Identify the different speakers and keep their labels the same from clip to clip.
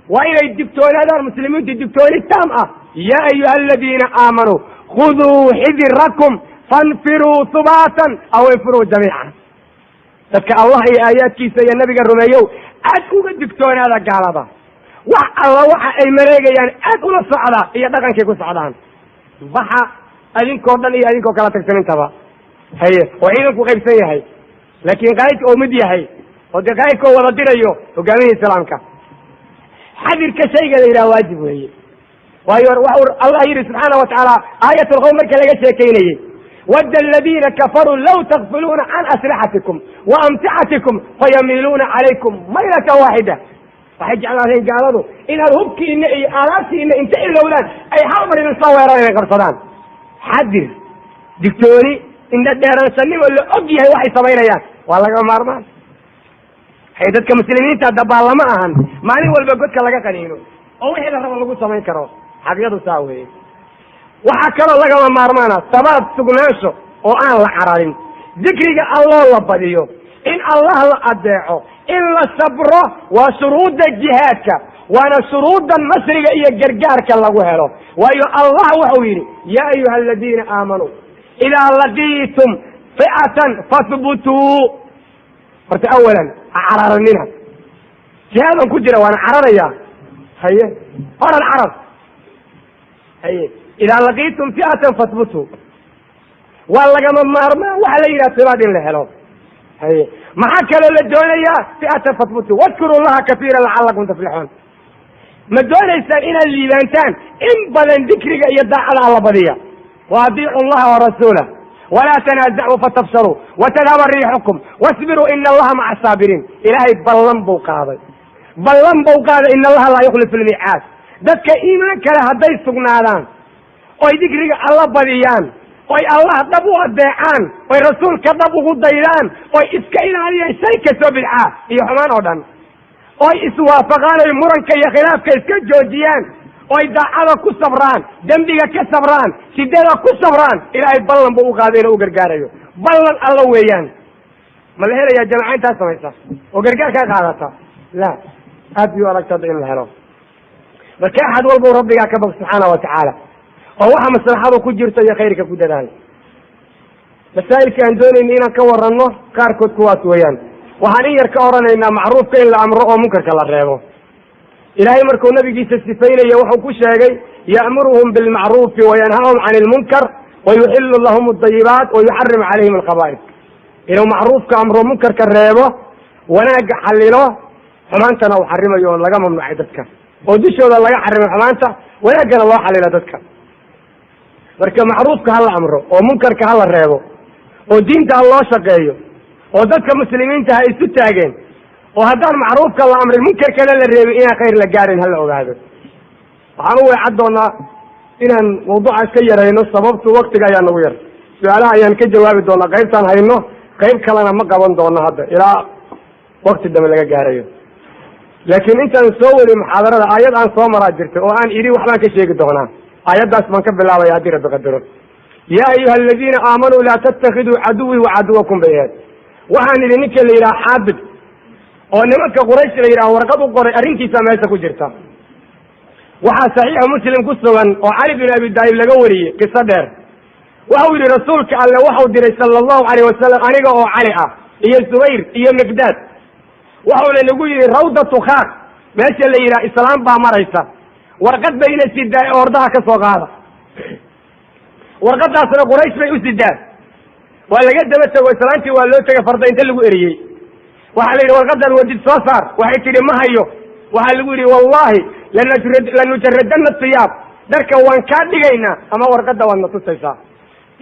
Speaker 1: وإلى الدكتور هذا المسلمين الدكتور التامة يا أيها الذين آمنوا خذوا حذركم فانفروا ثباتا أو انفروا جميعا. تذكر الله آيات كيسة يا النبي الرميو أدخل الدكتور هذا قال هذا الله وحا أي مريقة يعني أدخل الصعدة هي دقن كيكو صعدان بحا أدين كوردان إيا أدين كوكالا تكسنين تبا هي وعيدنكو غيب سيهي لكن قايت أو مديهي ودي قايتكو وضدير أيو وقامين سلامك حذر كشيء إلى واجب هي وحور الله يري سبحانه وتعالى آية الغوم كلا شيكيني ود الذين كفروا لو تغفلون عن أسلحتكم وأمتعتكم فيميلون عليكم ميلة واحدة فحجعل عليهم قالوا إن الهبك إن آلاتي إن إنت إلا أولاد أي حاضر من صويرا إلى قرصدان حذر دكتوري إن الدهران سنين ولا أبيه واحد صبينا والله قال مارمان حيدتك مسلمين تدبا الله معهن ماني والبقود كلا قنينو أو وحي لرب الله قد سمين كرو حقيقة ساوي وحكى الله قال مارمانا سباب سقناشو وآن لحرارين ذكرك الله لبديو إن الله لأدعو إلا صبره وشروط الجهادك وانا شروط النصر إيا جرجارك الله وهلو وأيو الله وحويني يا أيها الذين آمنوا إذا لقيتم فئة فاثبتوا فرت أولا عرر منها جهادا كجرا وانا عرر يا هيا أرى العرر هيا إذا لقيتم فئة فاثبتوا والله قام مارما وعلينا صراط لهلو هيا ما حكى للدنيا فئة فاثبتوا واذكروا الله كثيرا لعلكم تفلحون ما دون إنسان إلى الليبانتان إن بدن ذكرك يدعى على الله بديا وأطيعوا الله ورسوله ولا تنازعوا فتفشلوا وتذهب ريحكم واصبروا إن الله مع الصابرين. إلهي بلنبو قاضي إن الله لا يخلف الميعاد. ذاتك إيمانك لها دي سقنادان وي ذكرك الله بديان وي الله دبو الديعان وي رسولك دبو الديران وي إسكاين عليه شيء كسو بالعاه يحمان ودان وي إسوافقان المرنك يا خلافك إسكا جوجيان وي داعادا كسبران دنبيك كسبران شدادا كسبران إلهي بلن بو قادين وقرقاريو بلن الله ويان ما لهلا يا جماعين تاسميسا وقرقار كان قادتا لا أبيو لك تضعين الهلو بك أحد والبو ربك كبك سبحانه وتعالى ووحا مسلحة كجرت يا خيرك كددان مسائل كان دوني إننا كورنه كاركوت كوات ويان وحانير كورنا إننا معروف كإن الأمر ومنكر كالله ريبه إلهي مركو نبي جيس السفين يوحو كشاقي يأمرهم بالمعروف وينهاهم عن المنكر ويحل لهم الطيبات ويحرم عليهم الخبائث. إنه معروف كأمر منكر كالريبه وناق حلله حمانتنا وحرمه يوم لقى ممنوع دتك ودشوا الله يحرم حمانته وناقنا الله حلل دتك marka macruufka hal amro oo munkarka hal reebo oo diinta Allah shaqeeyo oo dadka muslimiinta ay isu taageen oo hadaan macruufka la amrin munkarka la reebo in khayr la gaarin hal ogaado waxaan u wacdoonaa inaan mowduuca iska yareyno sababtu waqtiga ayaa nagu yar su'aalaha ayaan ka jawaabi doonaa qaybtan hayno qayb kalena ma qaban doono hadda ilaa waqti dambe laga gaarayo laakiin intaan soo wadi muxaadarada ayad aan soo maraa jirtay oo aan iri waxbaan ka sheegi doonaa آيات من قبل الله ويادير بقدره يا أيها الذين آمنوا لا تتخذوا عدوي وعدوكم بيات وحان لنك اللي إلى حابد ونمك قريش اللي إلى ورقبوا قريش أرنكي سمايسك جرتا وحا صحيح مسلم قصوا وعلي بن أبي الدائب لقوري قصة دير وأولي رسولك على وحو ديري صلى الله عليه وسلم أنيقا وعليها إيا الزبير إيا مقداد وحولي نقول روضة خاك ماشي اللي إلى إسلام بامريسا ورقد بين السداء وردها كسوق هذا ورقد أصلا قريش بين السداء ولا قد بس وسلامتي ولا تجا فردين تلقوا إريي وحلين ورقد الوجد صار وحيت لي ما هيو وحلقولي والله لن نجردن الثياب درك وان كان دقينا أما ورقد وان نتصيصا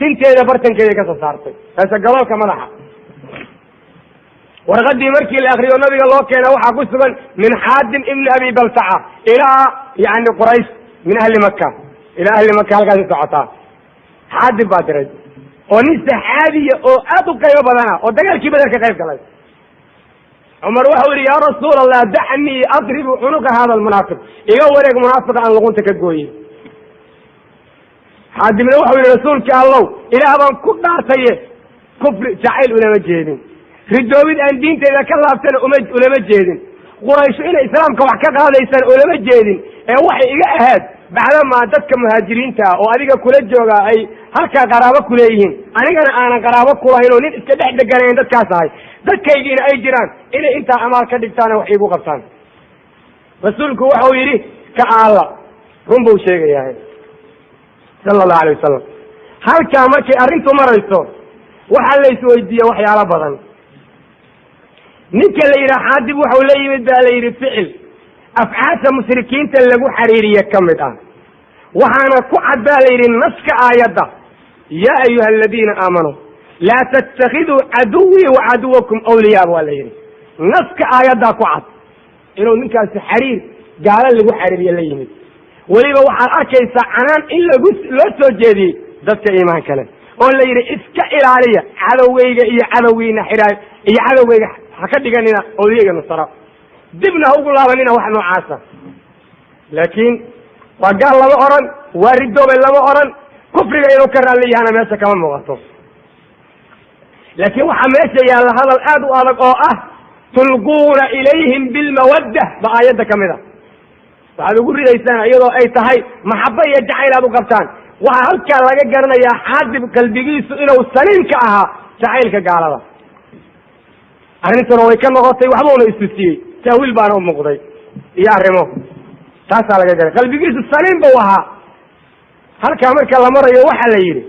Speaker 1: تنتي إذا برتن كذا كسر صارتي هسا قالوا كملحة ورقد مركي الآخر والنبي الله كان وحى قسما من حاد ابن أبي بلتعة إلى يعني قريش من أهل مكة إلى أهل مكة هل قاعد تعطى حاد بادرج ونسى حادي أتو كيف بدنا ودقل كيف بدك كيف كلاي عمر وحوري يا رسول الله دعني أضرب عنق هذا المنافق يقولك منافق عن لغونتك الجوي حاد من وحوري رسولك الله إلى أبان كنا سيء كفر جعل ولا مجهدين ردوبيد أن دينته إذا كان لابتنا ولا مجهدين quraysh inay islaamka wax ka qaadaysaan oo lama jeedin ee waxay iga ahayd bacdamaa dadka muhaajiriinta oo adiga kula jooga ay halkaa qaraabo kuleeyihiin anigana aanan qaraabo kulahayn oo nin iska dhex deganayn dadkaas ahay dadkaygiina ay jiraan inay intaa amaal ka dhigtaana wax iigu qabtaan rasuulku waxau yidhi ka alla run buu sheegayahay sala allahu alayh wasalam. halkaa markay arrintu marayso waxaa la isweydiiye waxyaalo badan. ninka la yidhaha xaadib waxau la yimid baa la yidhi ficil afcaasha mushrikiinta lagu xariiriye ka mid ah waxaana ku cad baa la yidhi naska aayadda yaa ayuha aladiina aamanuu laa tattakiduu caduwii wa caduwakum awliyaa waa la yidhi naska aayaddaa ku cad inuu ninkaasi xariir gaalo lagu xariiriye la yimid. weliba waxaad arkaysaa canaan in loo soo jeediyey dadka iimaanka leh oo la yidhi iska ilaaliya cadowgeyga iyo cadowgiina xidhaay iyo cadowgeyga ha ka dhiganina awliyayga nusara dibna ha ugu laabanina wax noocaasa. laakiin waa gaal lama odhan waa ridoobay lama odhan kufriga inuu ka raalli yahana meesha kama muuqato. laakiin waxaa meesha yaalla hadal aad u adag oo ah tulquuna ilayhim bilmawadda ba aayadda ka mid a waxaad ugu ridaysaan iyadoo ay tahay maxaba iyo jacayl aad u qabtaan. waxaa halkaa laga garanayaa xaadib qalbigiisu inuu saliim ka ahaa jacaylka gaalada. arrintuna way ka noqotay waxbuuna istusiyey taawiil baana u muuqday iyo arrimo taasaa laga garay qalbigiisu saliim buu ahaa. halkaa marka la marayo waxaa la yidhi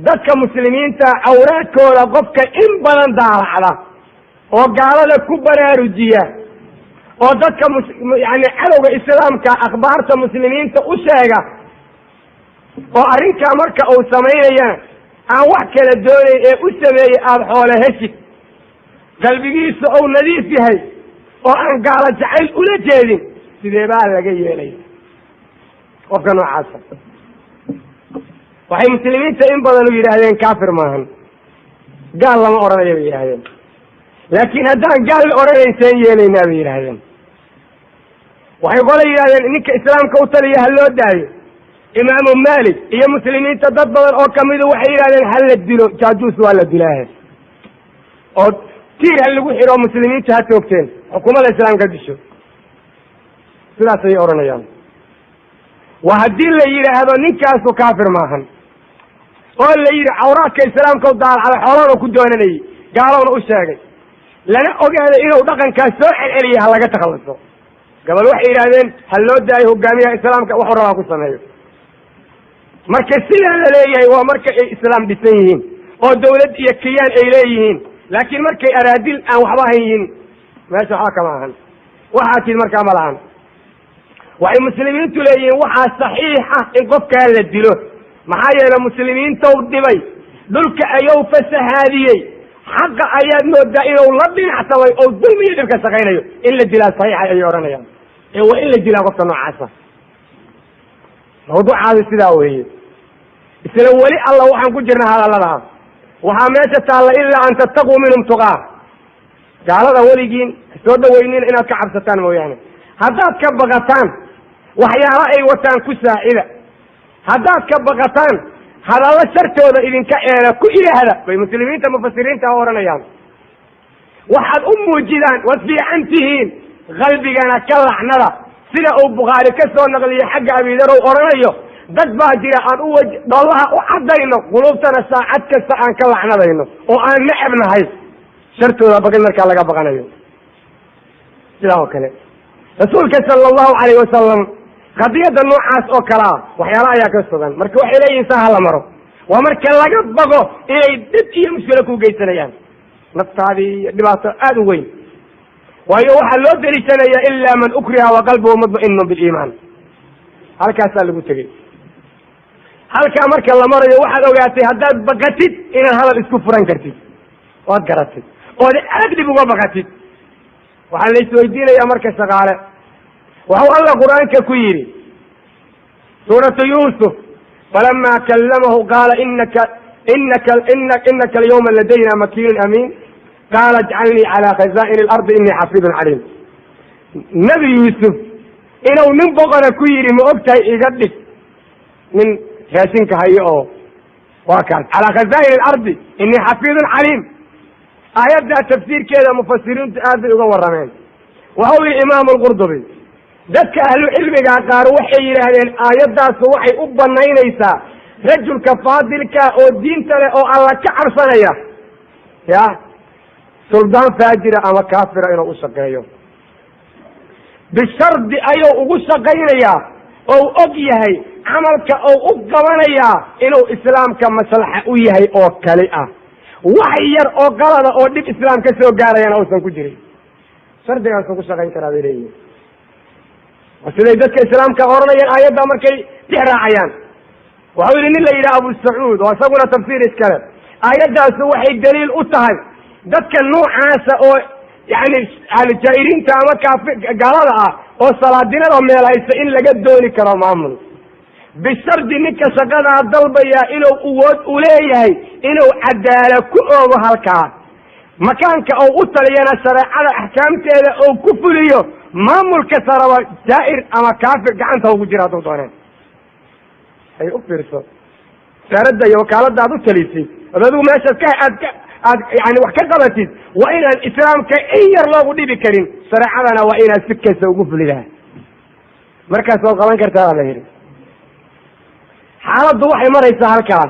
Speaker 1: dadka muslimiinta awraadkooda qofka in badan daalacda oo gaalada ku baraarujiya oo dadka yani cadowga islaamka akhbaarta muslimiinta u sheega oo arrinkaa marka uu samaynayana aan wax kala doonayn ee u sameeyey aada xoole heshid qalbigiisa ou nadiif yahay oo aan gaalo jacayl ula jeedin sidee baa laga yeelaya qofka noocaasa. waxay muslimiinta in badan u yidhaahdeen kaafir maahan gaal lama odhanaya bay yidhahdeen laakiin haddaan gaal la odhanayseen yeelaynaa bay yidhahdeen. waxay qola yidhahdeen ninka islaamka u taliya ha loo daayo. imaamu malik iyo muslimiinta dad badan oo kamidu waxay yidhahdeen ha la dilo jaajuus waa la dilaahe oo tiir ha lagu xiro muslimiinta ha toogteen xukuumadda islaamka disho sidaas ayay odhanayaan. waa haddii la yidhaahdo ninkaasu kaafir maahan oo la yidhi cawraadka islaamka u daalacday xoolana ku doonanayay gaalowna u sheegay lana ogaaday inuu dhaqankaas soo celceliyay ha laga takhalluso. gabal waxay yidhahdeen ha loo daayo hogaamiyaha islaamka waxuu rabaa ku sameeyo. marka sidaa la leeyahay waa marka ay islaam dhisan yihiin oo dawlad iyo kiyaan ay leeyihiin. laakiin markay araadil aan waxba hayin meesha waxba kama ahan waxaa tid markaa ma lahan. waxay muslimiintu leeyihiin waxaa saxiixa in qofkaa la dilo maxaa yeele muslimiintou dhibay dhulka ayuu fasahaadiyey xaqa ayaad moodaa inuu la dhinacsamay oo dulmi iyo dhibka shaqaynayo in la dilaa saxiixa ayay odhanayaan ee waa in la dilaa qofka noocaasa. mawduucaasi sidaa weeye. isla weli alla waxaan ku jirna hadallada waxaa meesha taalla ilaa an tattaquu minhum tuqaa gaalada weligiin soo dhaweynin inaad ka cabsataan mooyaane haddaad ka baqataan waxyaalo ay wataan ku saacida haddaad ka baqataan hadallo shartooda idinka eela ku ilaahda bay muslimiinta mufasiriinta odhanayaan. waxaad u muujidaan waad fiican tihiin qalbigana ka lacnada sida uu bukhaari ka soo naqliyo xagga abidarow odhanayo dad baa jira aan dhollaha u caddayno quluubtana saacad kasta aan ka lacnadayno oo aan necab nahay shartooda baqid markaa laga baqanayo. sidaa oo kale rasuulka sala allahu calayhi wasalam qadiyadda noocaas oo kalea waxyaala ayaa ka sugan marka waxay leeyihin saa hala maro waa marka laga baqo inay dhib iyo mushkilo ku geysanayaan naftaadii dhibaato aada u weyn. waayo waxaa loo deliishanayaa ilaa man ukriha wa qalbuhu mudma'inun biliimaan halkaasaa lagu tegey. halkaa marka la marayo waxaad ogaatay haddaad baqatid inaad hadal isku furan kartid oad garatid ood aad dhib uga baqatid. waxaa la isweydiinayaa marka shaqaale waxau alla qur-aanka ku yidhi suuratu yuusuf falama kallamahu qaala inaka alyawma ladayna makiinun amiin qaala ajcalnii calaa khazaa'ini alardi inii xafiidun caliim. nebi yuusuf inuu nin boqora ku yidhi ma og tahay iga dhig nin raashinka hayo oo waa kaas calaa khazaa'ini alardi inii xafiidun caliim. aayaddaa tafsiirkeeda mufasiriintu aad bay uga warrameen وهو الإمام القرطبي ذك أهل العلم قالوا وحي لهذين آيات داس وحي أبنين إيسا رجل كفاضل أو الدين ترى أو الله كعرفنا يا سلطان فاجر أما كافر إنه أسقيه بالشرط أيو أسقيه أو أجيه عملك أو أقبلنيا إنه إسلام كمصلحة ويه أو كلئة وحير أو قلنا أو ديك إسلام كسر قاري أنا أوصل كجري شرط أن تكون شقين كرابيري وسيدي ذلك إسلام كأورنا الآيات دامر كي تحرى عيان وحاولين الله إلى أبو السعود وصبنا تفسير إسكالات آيات دا سوحي الدليل أتهي ذلك النوع عاسى أو يعني على الجائرين تاما قالها أو صلاة دينا رمي الله إسئين لقد دوني كرام عمرو بالشرط إنك شقنا الضلبية إنه أود أوليه إنه عدالة كؤوه هالكات مكانك أو أطلينا شرع على أحكام تيلا أو كفليه ما ملك سروا جائر أما كافر قعنته وجراته دونين أي أفرسه سارد وكالة دادو تليسي هذا ماشي يعني وحكا قبتيد وإن الإسلام كأير الله ودي بكريم شرع لنا وإن السكة سوقف لها مركز سوقفان كرتها لهيري حالة دوحي مرة يسهل كان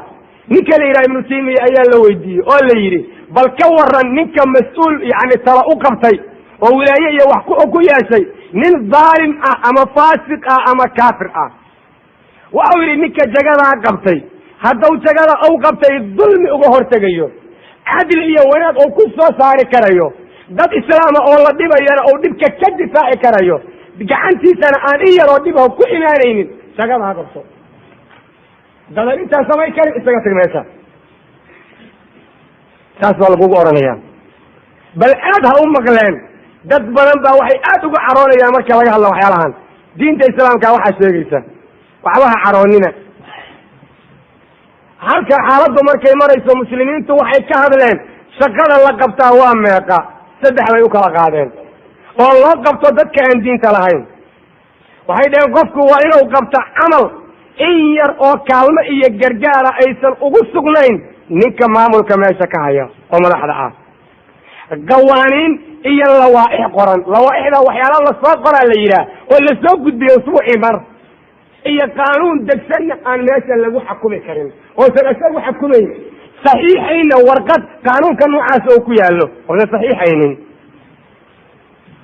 Speaker 1: نيكا ليرا ابن تيمية أيان لو يدي أو ليري بل كورا نيكا مسؤول يعني ترى أقبتي وولاية وحكو يا شيء نين ظالم أما فاسق أما كافر وأولي نيكا جغادا أقبتي هدو جغادا أو قبتي الظلم أغهر تغيو عدل إيا وناد أو كسو ساري كرايو داد إسلام أو الله ديبا يانا أو ديبكا كدفاعي كرايو بجعنتي سنة آن إيا رو ديبا وكو إنانين جغادا أقبتو داد إنسان سماي كاري إستغطي ميسا ساسوا لقوق أورانيان بل أدها أمقلين dad badan baa waxay aad uga caroonayaan marka laga hadlo waxyaalahan diinta islaamka waxa sheegaysa waxba caroonina halka xaaladdu markay marayso muslimiintu waxay ka hadleen shaqada la qabtaa waa meeqa saddex bay u kala qaadeen oo loo qabto dadka aan diinta lahayn waxay dhaheen qofku waa inuu qabto camal in yar oo kaalmo iyo gargaara aysan ugu sugnayn ninka maamulka meesha ka haya oo madaxda ah قوانين إيا اللوائح قرن لوائح ذا وحيانا الله قرن ليلا ولا سوق بيصوحي مر إيا قانون دكسن عن ناس اللي حكومي كريم وسنسوي حكومي صحيحين ورقد قانون كانوا عاسوكو يالو ولا صحيحين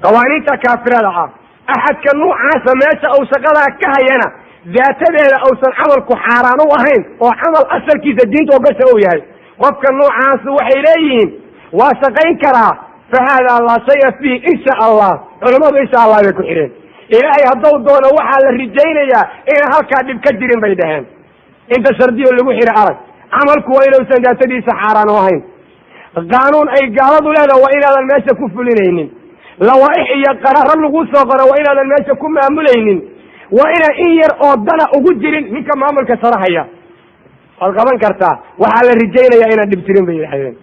Speaker 1: قوانين تكافرة لها أحد كانوا عاسا ماشا أو سقلا كهينا ذات ذا أو سن عمل كحاران وهين وعمل أسر كيس الدين توقسوا ياهي وكانوا عاسوا وحيليين واسقين كرا فهذا الله شيء فيه إن شاء الله علماء إن شاء الله يكون حرين إلهي هدو دون وحال الرجين يا إيه هالكاد بكدرين بيدهن انت شرديو اللي وحير عرق عملك وإلو سنجاتدي سحاران وهين قانون أي قارضوا لنا وإلى هذا الناس كفلين لوائح يقرار اللغوص وقرا وإلى هذا الناس كم أملين وإلى إير أودنا أجدرين من كم عملك صراحية القبان كرتا وحال الرجين يا إنا دبترين بيدهن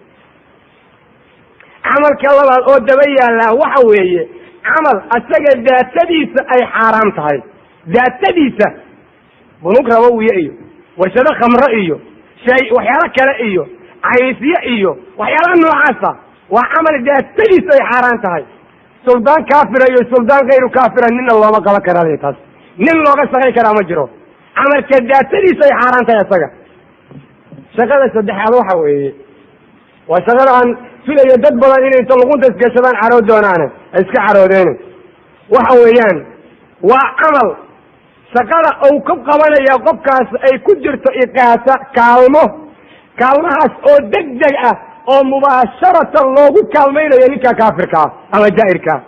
Speaker 1: عمل كلام أو دبيا لا وحوي عمل أسجل ذات تديس أي حرام تهاي ذات تديس بنكره ويا إيو وشذا خمر إيو شيء وحيالك لا إيو عيسية إيو وحيالا نوعاسة وعمل ذات تديس أي حرام تهاي سلطان كافر إيو سلطان غير كافر نين الله ما قال كرامي تاس نين الله قصة كرام جرو عمل كذات تديس أي حرام تهاي سجل شغل صدق حلوة ويا وشغل عن فيلا يدد بدن إن يطلقون تسكشبان عرود دونانه إسك عرودين وحويان وعمل سقلا أو كب قبنا يا كب كاس أي كجر تإقاسة كالمه أو دقة أو مباشرة الله كالمين يعني كافر كا أما جائر كا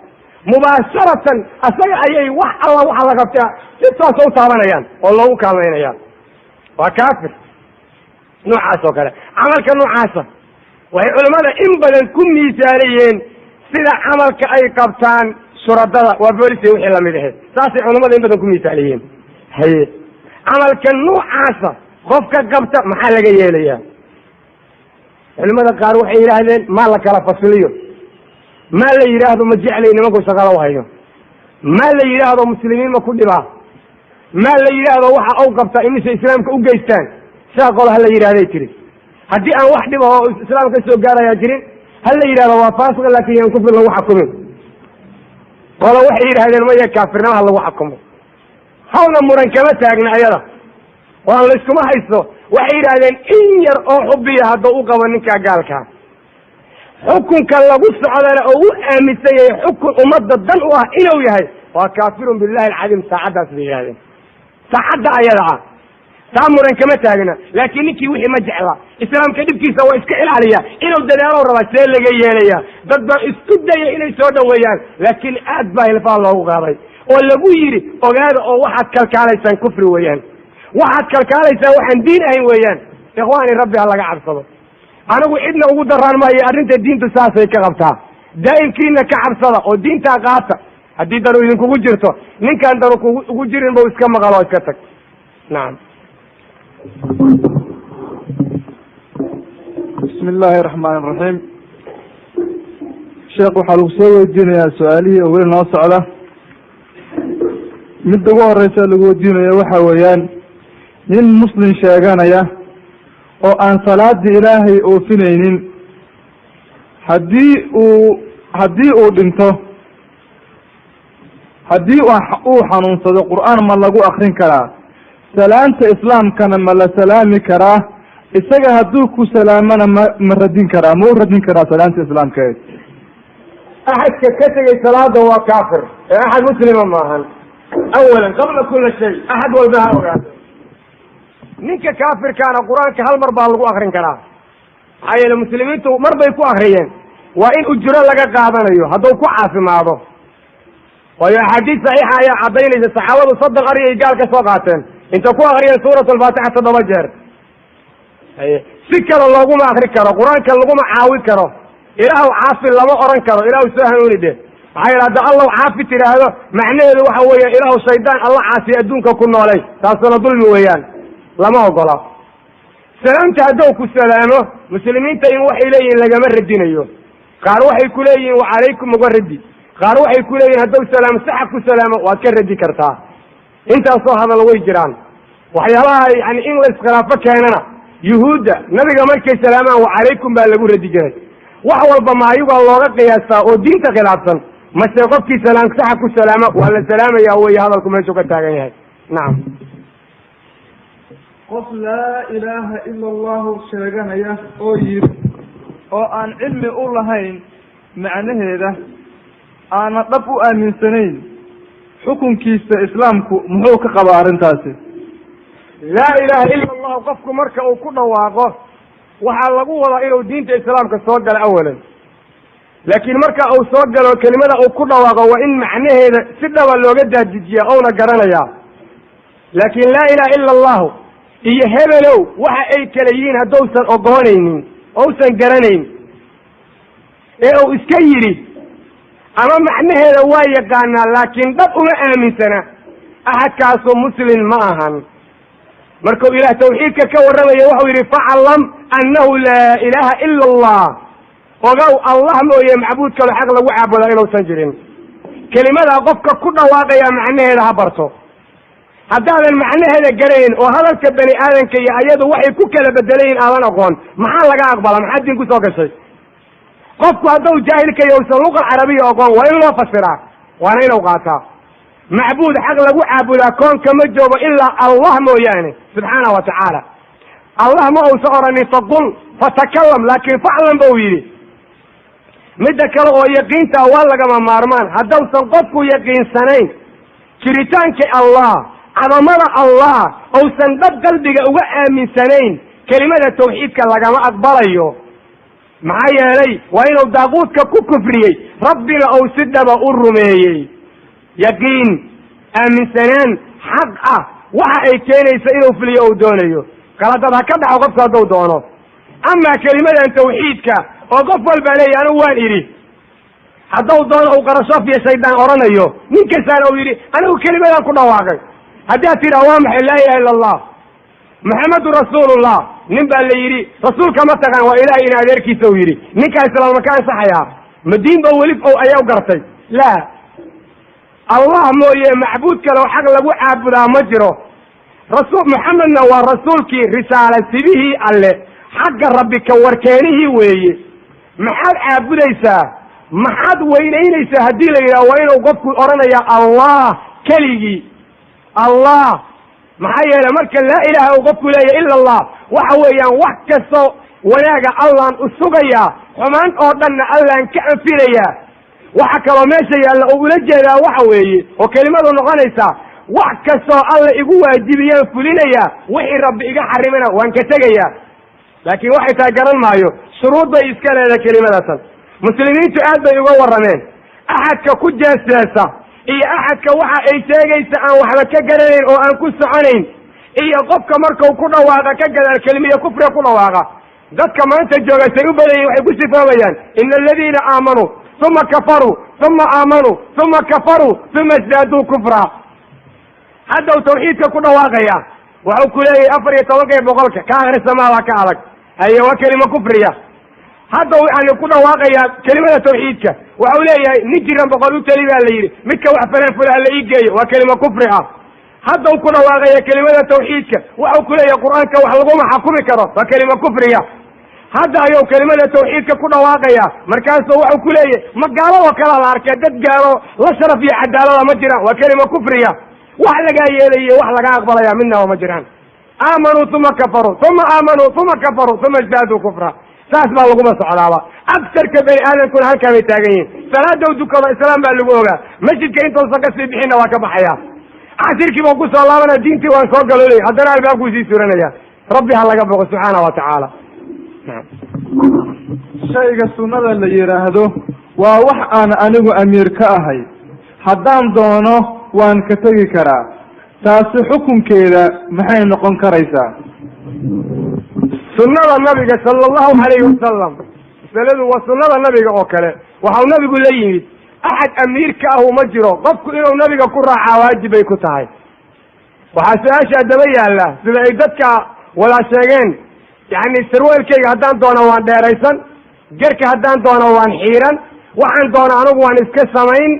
Speaker 1: مباشرة أصلا أي وح الله وح الله قبتها ستة صوت عمنا يان والله كالمين يان وكافر نوعاسة وكذا عمل كنوعاسة وهي علماء إن بدن كم مثاليين سيدا عمل كأي قبطان شرداء وبوليسي وحي الله مدهي ساسي علماء إن بدن كم مثاليين هي عمل كنوع عاسة خفك قبطان محل جياليا علماء قالوا وحي يراهدين ما لك على فصليه ما اللي يراهدوا مجعلي نمكو شغالوا هايو ما اللي يراهدوا مسلمين ما كل بها ما اللي يراهدوا وحا أو قبطان إنسي إسلامك أوجيستان شاقول هلا يراهدين تري هدي أن واحد ما هو إسلام كسر قارة يجرين هل يرى وفاسق لكن ينكف له حكمه qolo waxay yidhahdeen maya kaafirnimo ha lagu xukumo hawna muran kama taagna ayada oo aan layskuma haysto waxay yidhahdeen in yar oo xubiya hadduu u qabo ninkaa gaalkaa xukunka lagu socdana oo u aaminsan yahay xukun ummadda dan u ah inuu yahay waa kaafirun billahi alcadiim saacaddaas bay yidhahdeen saacadda ayada ah taa muran kama taagna laakiin ninkii wixii ma jecla islaamka dhibkiisa waa iska ilaaliya inuu dadaalo rabaa see laga yeelaya dad baa isku daya inay soo dhaweeyaan laakiin aad baa hilfaan loogu qaaday oo lagu yidhi ogaada oo waxaad kalkaalaysaan kufri weeyaan waxaad kalkaalaysaan waxaan diin ahayn weeyaan ikhwaani rabbi ha laga cabsado anigu cidna ugu daraan maayo arrinta diintu saasay ka qabtaa daa'imkiina ka cabsada oo diintaa qaata haddii danu idinkugu jirto ninkaan danu ugu jirin bau iska maqalo iska tag nacam
Speaker 2: bismi illaahi raxmaan iraxiim sheekh waxaa lagu soo weydiinayaa su-aalihii oo weli noo socda midda ugu horeysa lagu weydiinayo waxa weeyaan nin muslim sheeganaya oo aan salaadii ilaahay oofinaynin haddii uu dhinto haddii uu xanuunsado qur-aan ma lagu akrin karaa salaanta islaamkana ma la salaami karaa isaga hadduu ku salaamana ma radin karaa ma u radin karaa salaanta islaamkeed
Speaker 1: axadka ka tegay salaada waa kaafir ee axad muslima maahan awalan qabla kula shay axad walba ha ogaado ninka kaafirkaana qur-aanka hal mar baa lagu akrin karaa maxaa yeele muslimiintu mar bay ku akriyeen waa in ujro laga qaadanayo hadduu ku caafimaado waayo axaadiis saxiixa ayaa caddaynaysa saxaabadu 30 ari ay gaal ka soo qaateen inta ku akriyeen suurat alfaatixa 7 jeer si kale looguma akri karo qur-aanka laguma caawi karo ilaahu caafi lama oran karo ilaahu soo hanuuni de maxaa yeele hadda allahu caafi tidhaahdo macnaheedu waxa weeya ilaahu shaydaan alla caasi adduunka ku noolay taasuna dulmi weeyaan lama ogola salaamta hadduu ku salaamo muslimiinta in waxay leeyihiin lagama radinayo qaar waxay ku leeyihiin wacalaykum uga radi qaar waxay ku leeyihin hadduu salaamo saxa ku salaamo waad ka radi kartaa intaasoo hadal way jiraan waxyaabaha yani in la iskhilaafo keenana yuhuudda nabiga markay salaamaan wacalaykum baa lagu radi jiray wax walba ma ayagaa looga qiyaastaa oo diinta khilaafsan mase qofkii salaam saxa ku salaamo waa la salaamaya wey hadalku meeshuu ka taagan yahay nacam
Speaker 2: qof laa ilaaha ila allahu sheeganaya oo yiri oo aan cilmi u lahayn macnaheeda aana dhab u aaminsanayn xukunkiisa islaamku muxuu ka qabaa arrintaasi
Speaker 1: laa ilaaha ila allahu qofku marka uu ku dhawaaqo waxaa lagu wadaa inuu diinta islaamka soo galo awalan laakiin marka uu soo galo kelimada uu ku dhawaaqo waa in macnaheeda si dhaba looga daajijiyaa ouna garanayaa laakiin laa ilaha ila allahu iyo hebelow waxa ay kala yihiin hadduusan ogoonaynin ousan garanayn ee uu iska yidhi ama macnaheeda waa yaqaanaa laakiin dhab uma aaminsana axadkaasu muslim ma ahan markuu ilaah tawxiidka ka warramaya wuxuu yidhi faclam annahu laa ilaaha ila allah ogow allah mooye macbuud kalo xaq lagu caabudaa inuusan jirin kelimadaa qofka ku dhawaaqaya macnaheeda ha barto haddaadan macnaheeda garayn oo hadalka bani aadanka iyo ayadu waxay ku kala bedelayiin aadan aqoon maxaa laga aqbala maxaa diin kusoo gashay qofku hadduu jaahilka iyo usan luqa carabiya aqoon waa in loo fasiraa waana inuu qaataa macbuud xaq lagu caabudaa koonka ma joogo ilaa allah mooyaane subxaana wa tacaala allah ma uusa oranin faqul fatakalam laakin faclan ba u yidhi midda kale oo yaqiinta waa lagama maarmaan haddausan qofku yaqiinsanayn jiritaanka allah cadamada allah ousan dhab qalbiga uga aaminsanayn kelimada tawxiidka lagama aqbalayo maxaa yeelay waa inuu daaquudka ku kufriyey rabbina ou si dhaba u rumeeyey yaqiin aaminsanaan xaq ah waxa ay keenaysa inuu fuliyo ou doonayo qaladad ha ka dhaco qofka hadduu doono amaa kelimadan tawxiidka oo qof walbaa leeyahy anigu waan idhi hadduu doono uu qarashoof iyo shaydaan oranayo nin kastaana uu yidhi anigu kelimadan ku dhawaaqay haddaad tidhaha waa maxay laa ilaha illa allah maxamedun rasuulullah nin baa la yidhi rasuulka ma taqaan waa ilahay in adeerkiisa uu yidhi ninkaa islaamma ka ansaxayaa ma diin ba weli ayaa u gartay la allah mooye macbuud kale oo xaq lagu caabudaa ma jiro rasuul maxamedna waa rasuulkii risaala sidihii alle xagga rabbi ka warkeenihii weeye maxaad caabudaysaa maxaad weynaynaysaa haddii la yidhaha waa inuu qofku odhanaya allah keligii allah. maxaa yeele marka laa ilaaha uu qofku leeyahy ila allah waxa weeyaan wax kastoo wanaaga allaan u sugayaa, xumaan oo dhanna allaan ka anfinayaa. waxa kaloo meesha yaalla oo ula jeedaa waxa weeye oo kelimadu noqonaysaa wax kastoo alla igu waajibiyaan fulinayaa, wixii rabbi iga xarimana waan ka tegayaa. laakiin waxay tahay garan maayo shuruudday iska leeda kelimadaatan. muslimiintu aad bay uga warrameen axadka ku jeeseesa iyo axadka waxa ay sheegaysa aan waxba ka garanayn oo aan ku soconayn, iyo qofka markuu ku dhawaaqa ka gadaal kelimiya kufriga ku dhawaaqa. dadka maanta jooga say u badayiin waxay ku sifoobayaan ina aladiina aamanuu uma kafaruu uma aamanuu uma kafaruu uma isdaaduu kufra. haddaw tawxiidka ku dhawaaqaya waxuu ku leeyahay 14% ka akrisa maala ka adag, haye waa kelima kufriya. hadda waxaan ku dhawaaqayaa kelimada tawxiidka waxau leeyahay nin jiran 100 u tali baa la yidhi, midka wax falan fulaha la ii geeyo waa kelima kufri ah. hadda ku dhawaaqaya kelimada tawxiidka waxau ku leeyahay qur-aanka wax laguma xukumi karo waa kelima kufriya. hadda ayuu kelimada tawxiidka ku dhawaaqaya markaasuu waxau ku leeyahay magaalo oo kala la arkay dad gaalo la sharaf iyo cadaalada ma jiraan waa kelima kufriya. wax lagaa yeelaye wax laga aqbalaya midnaba ma jiraan. aamanuu uma kafaruu uma aamanuu uma kafaruu uma isdaaduu kufra. saas baa laguma socdaaba. agsarka bani aadamkuna halkaa bay taagan yihin. salaada u dukado islaam baa lagu ogaa, masjidka intoosan kasii bixinna waa ka baxaya. casirkii baan ku soo laabana diintii waan soo galoolay, haddana albaabkuu sii suranaya. rabbi ha laga boqo subxaana wa tacaala.
Speaker 2: shayga sunnada la yidhaahdo waa wax aan anigu amiir ka ahay, haddaan doono waan ka tegi karaa. taasi xukunkeeda maxay noqon karaysaa?
Speaker 1: sunnada nabiga sala allahu calayhi wasalam masaladu waa sunnada nabiga oo kale. waxau nabigu la yimid axad amiirka ahu ma jiro, qofku inuu nabiga ku raacaa waajib bay ku tahay. waxaa su-aasha daba yaalla sida ay dadka wada sheegeen, yacni sarweelkayga haddaan doono waan dheeraysan, gerka haddaan doono waan xiiran, waxaan doono anigu waan iska samayn.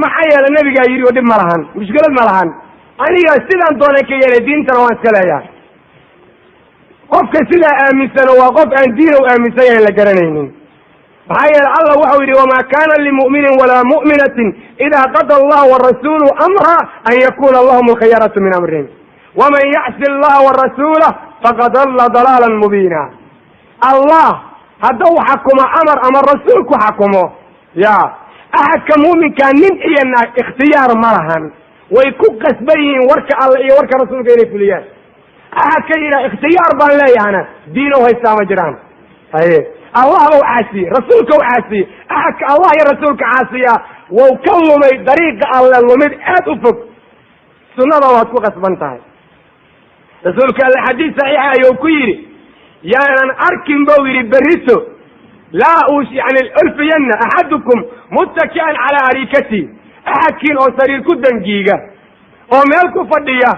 Speaker 1: maxaa yeele nabigaa yidhi oo dhib ma lahan, mushkilad ma lahan. aniga sidaan doona ka yeelay, diintana waan iska leeyahay. qofka sidaa aaminsano waa qof aan diin u aaminsan yahay la garanaynin. maxaa yeele allah waxau yidhi wamaa kana limu'minin walaa mu'minatin idaa qada allahu warasuulu amra an yakuna lahum alkhiyaratu min amrihim waman yacsi allaha warasuulah faqad dalla dalaalan mubiina. allah haddau xakumo amar ama rasuul ku xakumo, ya axadka muuminkaa nin iyo naag ikhtiyaar ma lahan, way ku qasban yihiin warka alla iyo warka rasuulka inay fuliyaan. axadka yidhaha ikhtiyaar baan leeyahana diin u haystaa ma jiraan. haye allah bau caasiyey, rasuulka u caasiyey. axadka allah iyo rasuulka caasiya wau ka lumay dariiqa alle lumid aad u fog. sunnada waad ku qasban tahay. rasuulka alle xadiis saxiixa ayuu ku yidhi yaanan arkin bau yidhi berrito laa yani ulfiyanna axadukum muttaki'an calaa arikati, axadkiin oo sariir ku dangiiga oo meel ku fadhiya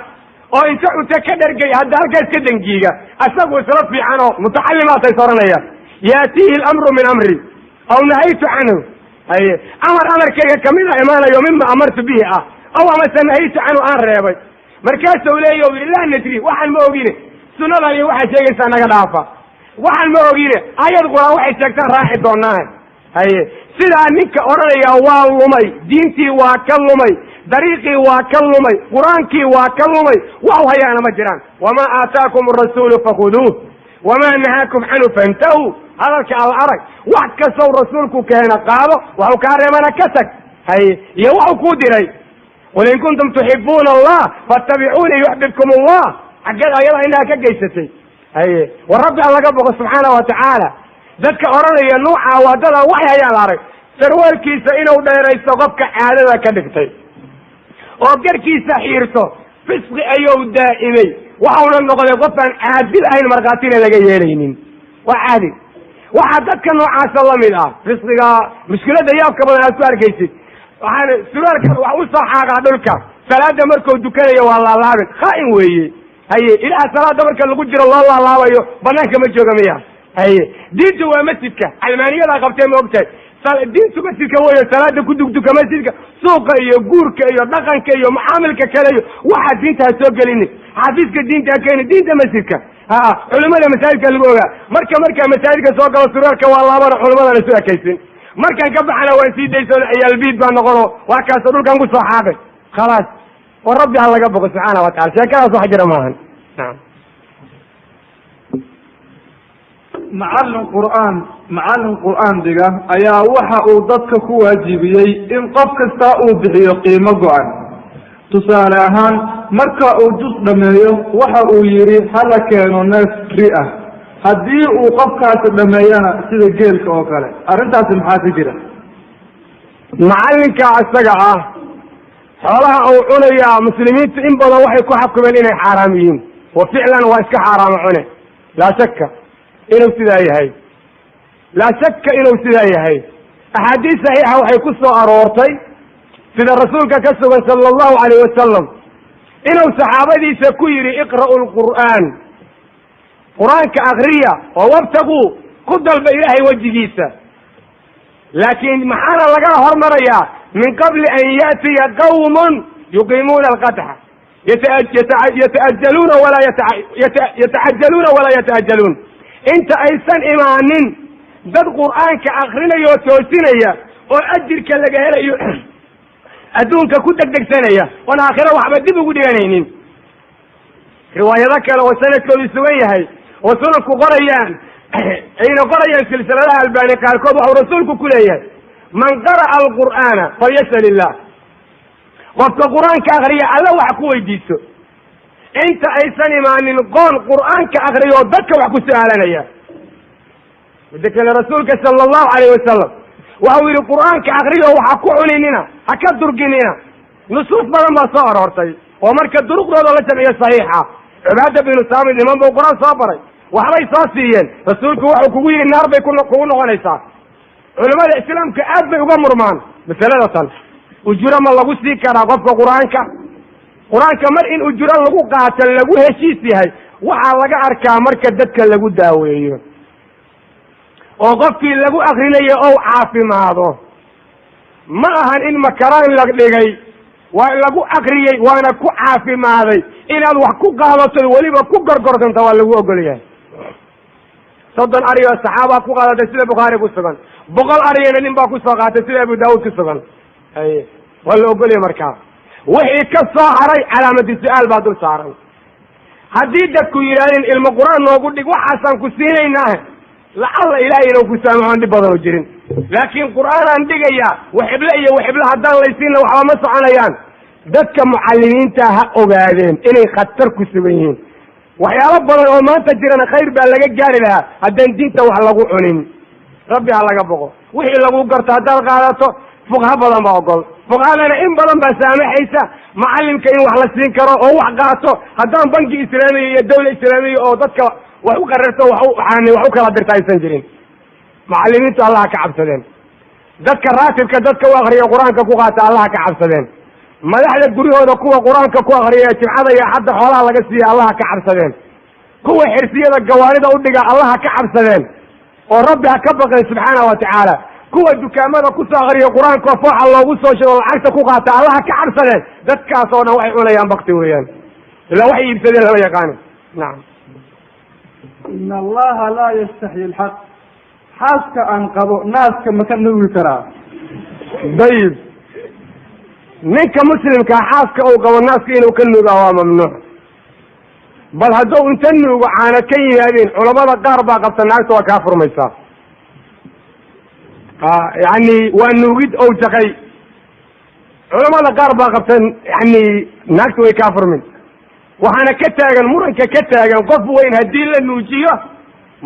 Speaker 1: oo inta cunto ka dhergay hadda halkaas ka dangiiga, asagu isla fiican oo mutacallimaatay soranaya yaatiihi alamru min amri aw nahaytu canhu. haye amar amarkayga kamida imaanayo mima amartu bihi ah aw amase nahaytu canhu aan reebay. markaasuu leeya u yidhi laa nadri, waxaan ma ogine sunnadan iyo waxay sheegaysaa naga dhaafa. waxaan ma ogine ayad qur-aan waxay sheegtaan raaci doonaa. haye sidaa ninka odhanaya waa lumay, diintii waa ka lumay, dariiqii waa ka lumay, qur-aankii waa ka lumay, waxu hayaana ma jiraan. wamaa aataakum arasuulu fakhuduuh wamaa nahaakum canhu fantahu. hadalka al arag wax kastow rasuulku keena qaado, waxu kaa reebana ka tag. haye iyo waxu kuu diray qul in kuntum tuxibuuna allah fattabicuuni yuxbibkum allah. xaggeed ayada inaha ka geysatay. haye war rabbi aan laga boqo subxaana wa tacaala. dadka odhanaya nuuca waadada waxay hayaan la arag sarwaalkiisa inuu dheeraysto qofka caadada ka dhigtay oo garkiisa xiirto fisqi ayuu daa'imay, waxauna noqday qof aan caadil ahayn, markhaatina laga yeelaynin. waa caadi. waxaa dadka noocaasa lamid ah fisqiga mushkilada yaabka badan aad ku arkaysid. waxaana suraalka wax u soo xaagaa dhulka, salaada markuu dukanayo waa laalaabin, khaa'in weeye. haye ilaha salaada marka lagu jiro loo laalaabayo banaanka ma jooga miya. haye diintu waa masjidka, calmaaniyadaa qabtee ma ogtahay. diintu masjidka weyo, salaada ku dugduka masjidka, suuqa iyo guurka iyo dhaqanka iyo macaamilka kale iyo waxaa diinta ha soo gelini, xafiiska diinta ha keeni, diinta masjidka. culimada masaajidka lagu ogaa, marka masaajidka soo galo suraalka waa laabana culimadana isu ekaysin. markaan ka baxana waan sii daysan ciyaalbiid baa noqono wax kaasta dhulkan ku soo xaaqay khalaas oo rabbi ha laga boqo subxaana wa tacala sheekadaas wax jira maahan naam
Speaker 2: macallin qur'aan dhiga ayaa waxa uu dadka ku waajibiyey in qof kasta uu bixiyo qiimo go-an. tusaale ahaan marka uu jus dhameeyo waxa uu yidhi hala keeno neef ri ah, haddii uu qofkaasi dhameeyana sida geelka oo kale. arrintaasi maxaa ka jira?
Speaker 1: macallinka isaga ah xoolaha uu cunayaa muslimiintu in badan waxay ku xakumeen inay xaaraam yihiin, wa ficlan waa iska xaaraamo cune, laa shakka inuu sidaa yahay, laa shakka inuu sidaa yahay. axaadiis saxiixa waxay ku soo aroortay sida rasuulka ka sugan sala allahu calayh wasalam inuu saxaabadiisa ku yidhi iqra'u lqur'aan, qur-aanka akriya oo wabtaguu ku dalba ilaahay wejigiisa, laakiin maxaana laga hormarayaa min qabli an ya'tiya qawmun yuqiimuuna alqadxa yata'ajaluuna walaa yata'ajaluun. inta aysan imaanin dad qur'aanka akrinaya oo toosinaya oo ajirka laga helayo adduunka ku degdegsanaya oon aakhiro waxba dib ugu dhiganaynin. riwaayado kale oo sanadkoodu sugan yahay oo sunanku qorayaan ayna qorayaan silsiladaha albaani qaarkood waxuu rasuulku ku leeyahay man qara'a alqur'aana falyasal illah, qofka qur-aanka akriya alla wax ku weydiiso. inta aysan imaanin qoon qur'aanka akriya oo dadka wax ku su-aalanaya. mida kale rasuulka sala allahu calayh wasalam waxau yidhi qur'aanka akriya oo waxa ku cuninina ha ka durginina. nusuus badan baa soo aroortay oo marka duruqdooda la jamciyo saxiixa. cibaada binu saamid niman buu qur-aan soo baray, waxbay soo siiyeen, rasuulku wuxuu kugu yidhi naar bay kugu noqonaysaa. culamada islaamka aad bay uga murmaan masalada tan. ujuro ma lagu sii karaa qofka qur-aanka mar in ujuro lagu qaato lagu heshiis yahay waxaa laga arkaa marka dadka lagu daaweeyo oo qofkii lagu akrinayo ou caafimaado. ma ahan in makaraan la dhigay, waa lagu akriyey waana ku caafimaaday, inaad wax ku qaadato weliba ku gorgortanta waa lagu ogol yahay. 30 ari oo saxaaba ku qaadatay sida bukhaari ku sugan, 100 ariyana nin baa ku soo qaatay sida abu daawud ku sugan. waa la ogol yahay markaa. wixii ka soo haray calaamadi su-aal baa dul saaran. haddii dadku yidhahdeen ilmo qur-aan noogu dhig waxaasaan ku siinaynaa, lacalla ilaahay inuu ku saamaxoon dhib badan oo jirin. laakiin qur'aanaan dhigayaa waxible iyo waxible haddaan laysiinna waxba ma soconayaan. dadka mucallimiinta ha ogaadeen inay khatar ku sugan yihiin. waxyaalo badan oo maanta jirana khayr baa laga gaari lahaa haddaan diinta wax lagu cunin. rabbi ha laga boqo. wixii lagu garto haddaad qaadato fuqha badan baa ogol, fuqhadana in badan baa saamaxaysa macallimka in wax la siin karo oo wax qaato haddaan banki islaamiya iyo dawla islaamiya oo dadka wax u qararto wax u kala dirta aysan jirin. macallimiintu allaha ka cabsadeen, dadka raatibka dadka u akriya qur-aanka ku qaata allaha ka cabsadeen, madaxda guryahooda kuwa qur-aanka ku akriya jimcada iyo xadda xoolaha laga siiya allaha ka cabsadeen, kuwa xirsiyada gawaarida u dhiga allaha ka cabsadeen oo rabbi ha ka baqeen subxaana wa tacaala, kuwa dukaamada ku soo akriya qur-aanka fooxa loogu soo sheego lacagta ku qaata allaha ka cabsadeen. dadkaas oo dhan waxay cunayaan bakti weeyaan, ilaa waxay iibsadeen lama yaqaano. nacam
Speaker 2: in allaha laa yastaxyi lxaq. xaaska aan qabo naaska ma ka nuugi karaa?
Speaker 1: dayib, ninka muslimkaa xaaska uu qabo naaska inuu ka nuugaa waa mamnuuc. bal hadduu inta nuugo caana ka yimaadeen culamada qaar baa qabta naagta waa kaa furmaysaa. yani waa nuugid ou jaqay. culamada qaar baa qabta yani naagta way kaa furmin. waxaana ka taagan muranka ka taagan qof weyn haddii la nuujiyo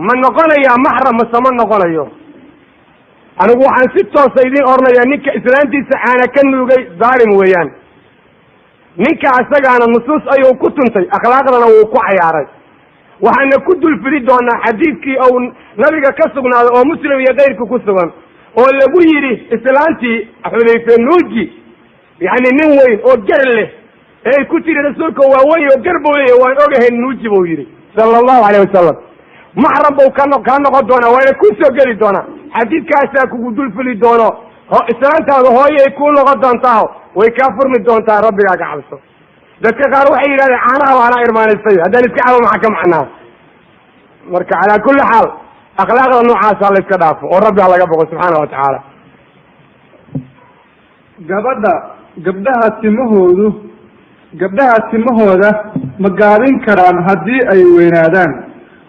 Speaker 1: ma noqonayaa maxram mase ma noqonayo. anigu waxaan si toosa idiin oranayaa ninka islaantiisa caana ka nuugay dhaalim weeyaan. ninka isagaana nusuus ayuu ku tuntay, akhlaaqdana wuu ku cayaaray. waxaana ku dulfidi doonaa xadiidkii ou nabiga ka sugnaaday oo muslim iyo keyrka ku sugan oo lagu yidhi islaantii xudayfe nuuji, yani nin weyn oo gar leh ee ku tiri rasuulka waa weyn oo gar buu leeyahy waan ogahay nuuji buu yidhi sala allahu alayh wasalam. maxram buu kaa noqon doonaa, waana ku soo geli doonaa. xadiidkaasaa kugu dulfili doono, islaantaada hooyay kuu noqon doontaa, way kaa furmi doontaa. rabbigaa ka cabso. dadka qaar waxay yidhahdeen caanaha waana irmaanaystay, haddaan iska cabo maxaa ka macnaa. marka calaa kulli xaal akhlaaqda noocaasa la iska dhaafo oo rabbi ha laga boqo subxaana wa tacaala.
Speaker 2: gabdhaha timahooda ma gaabin karaan haddii ay weynaadaan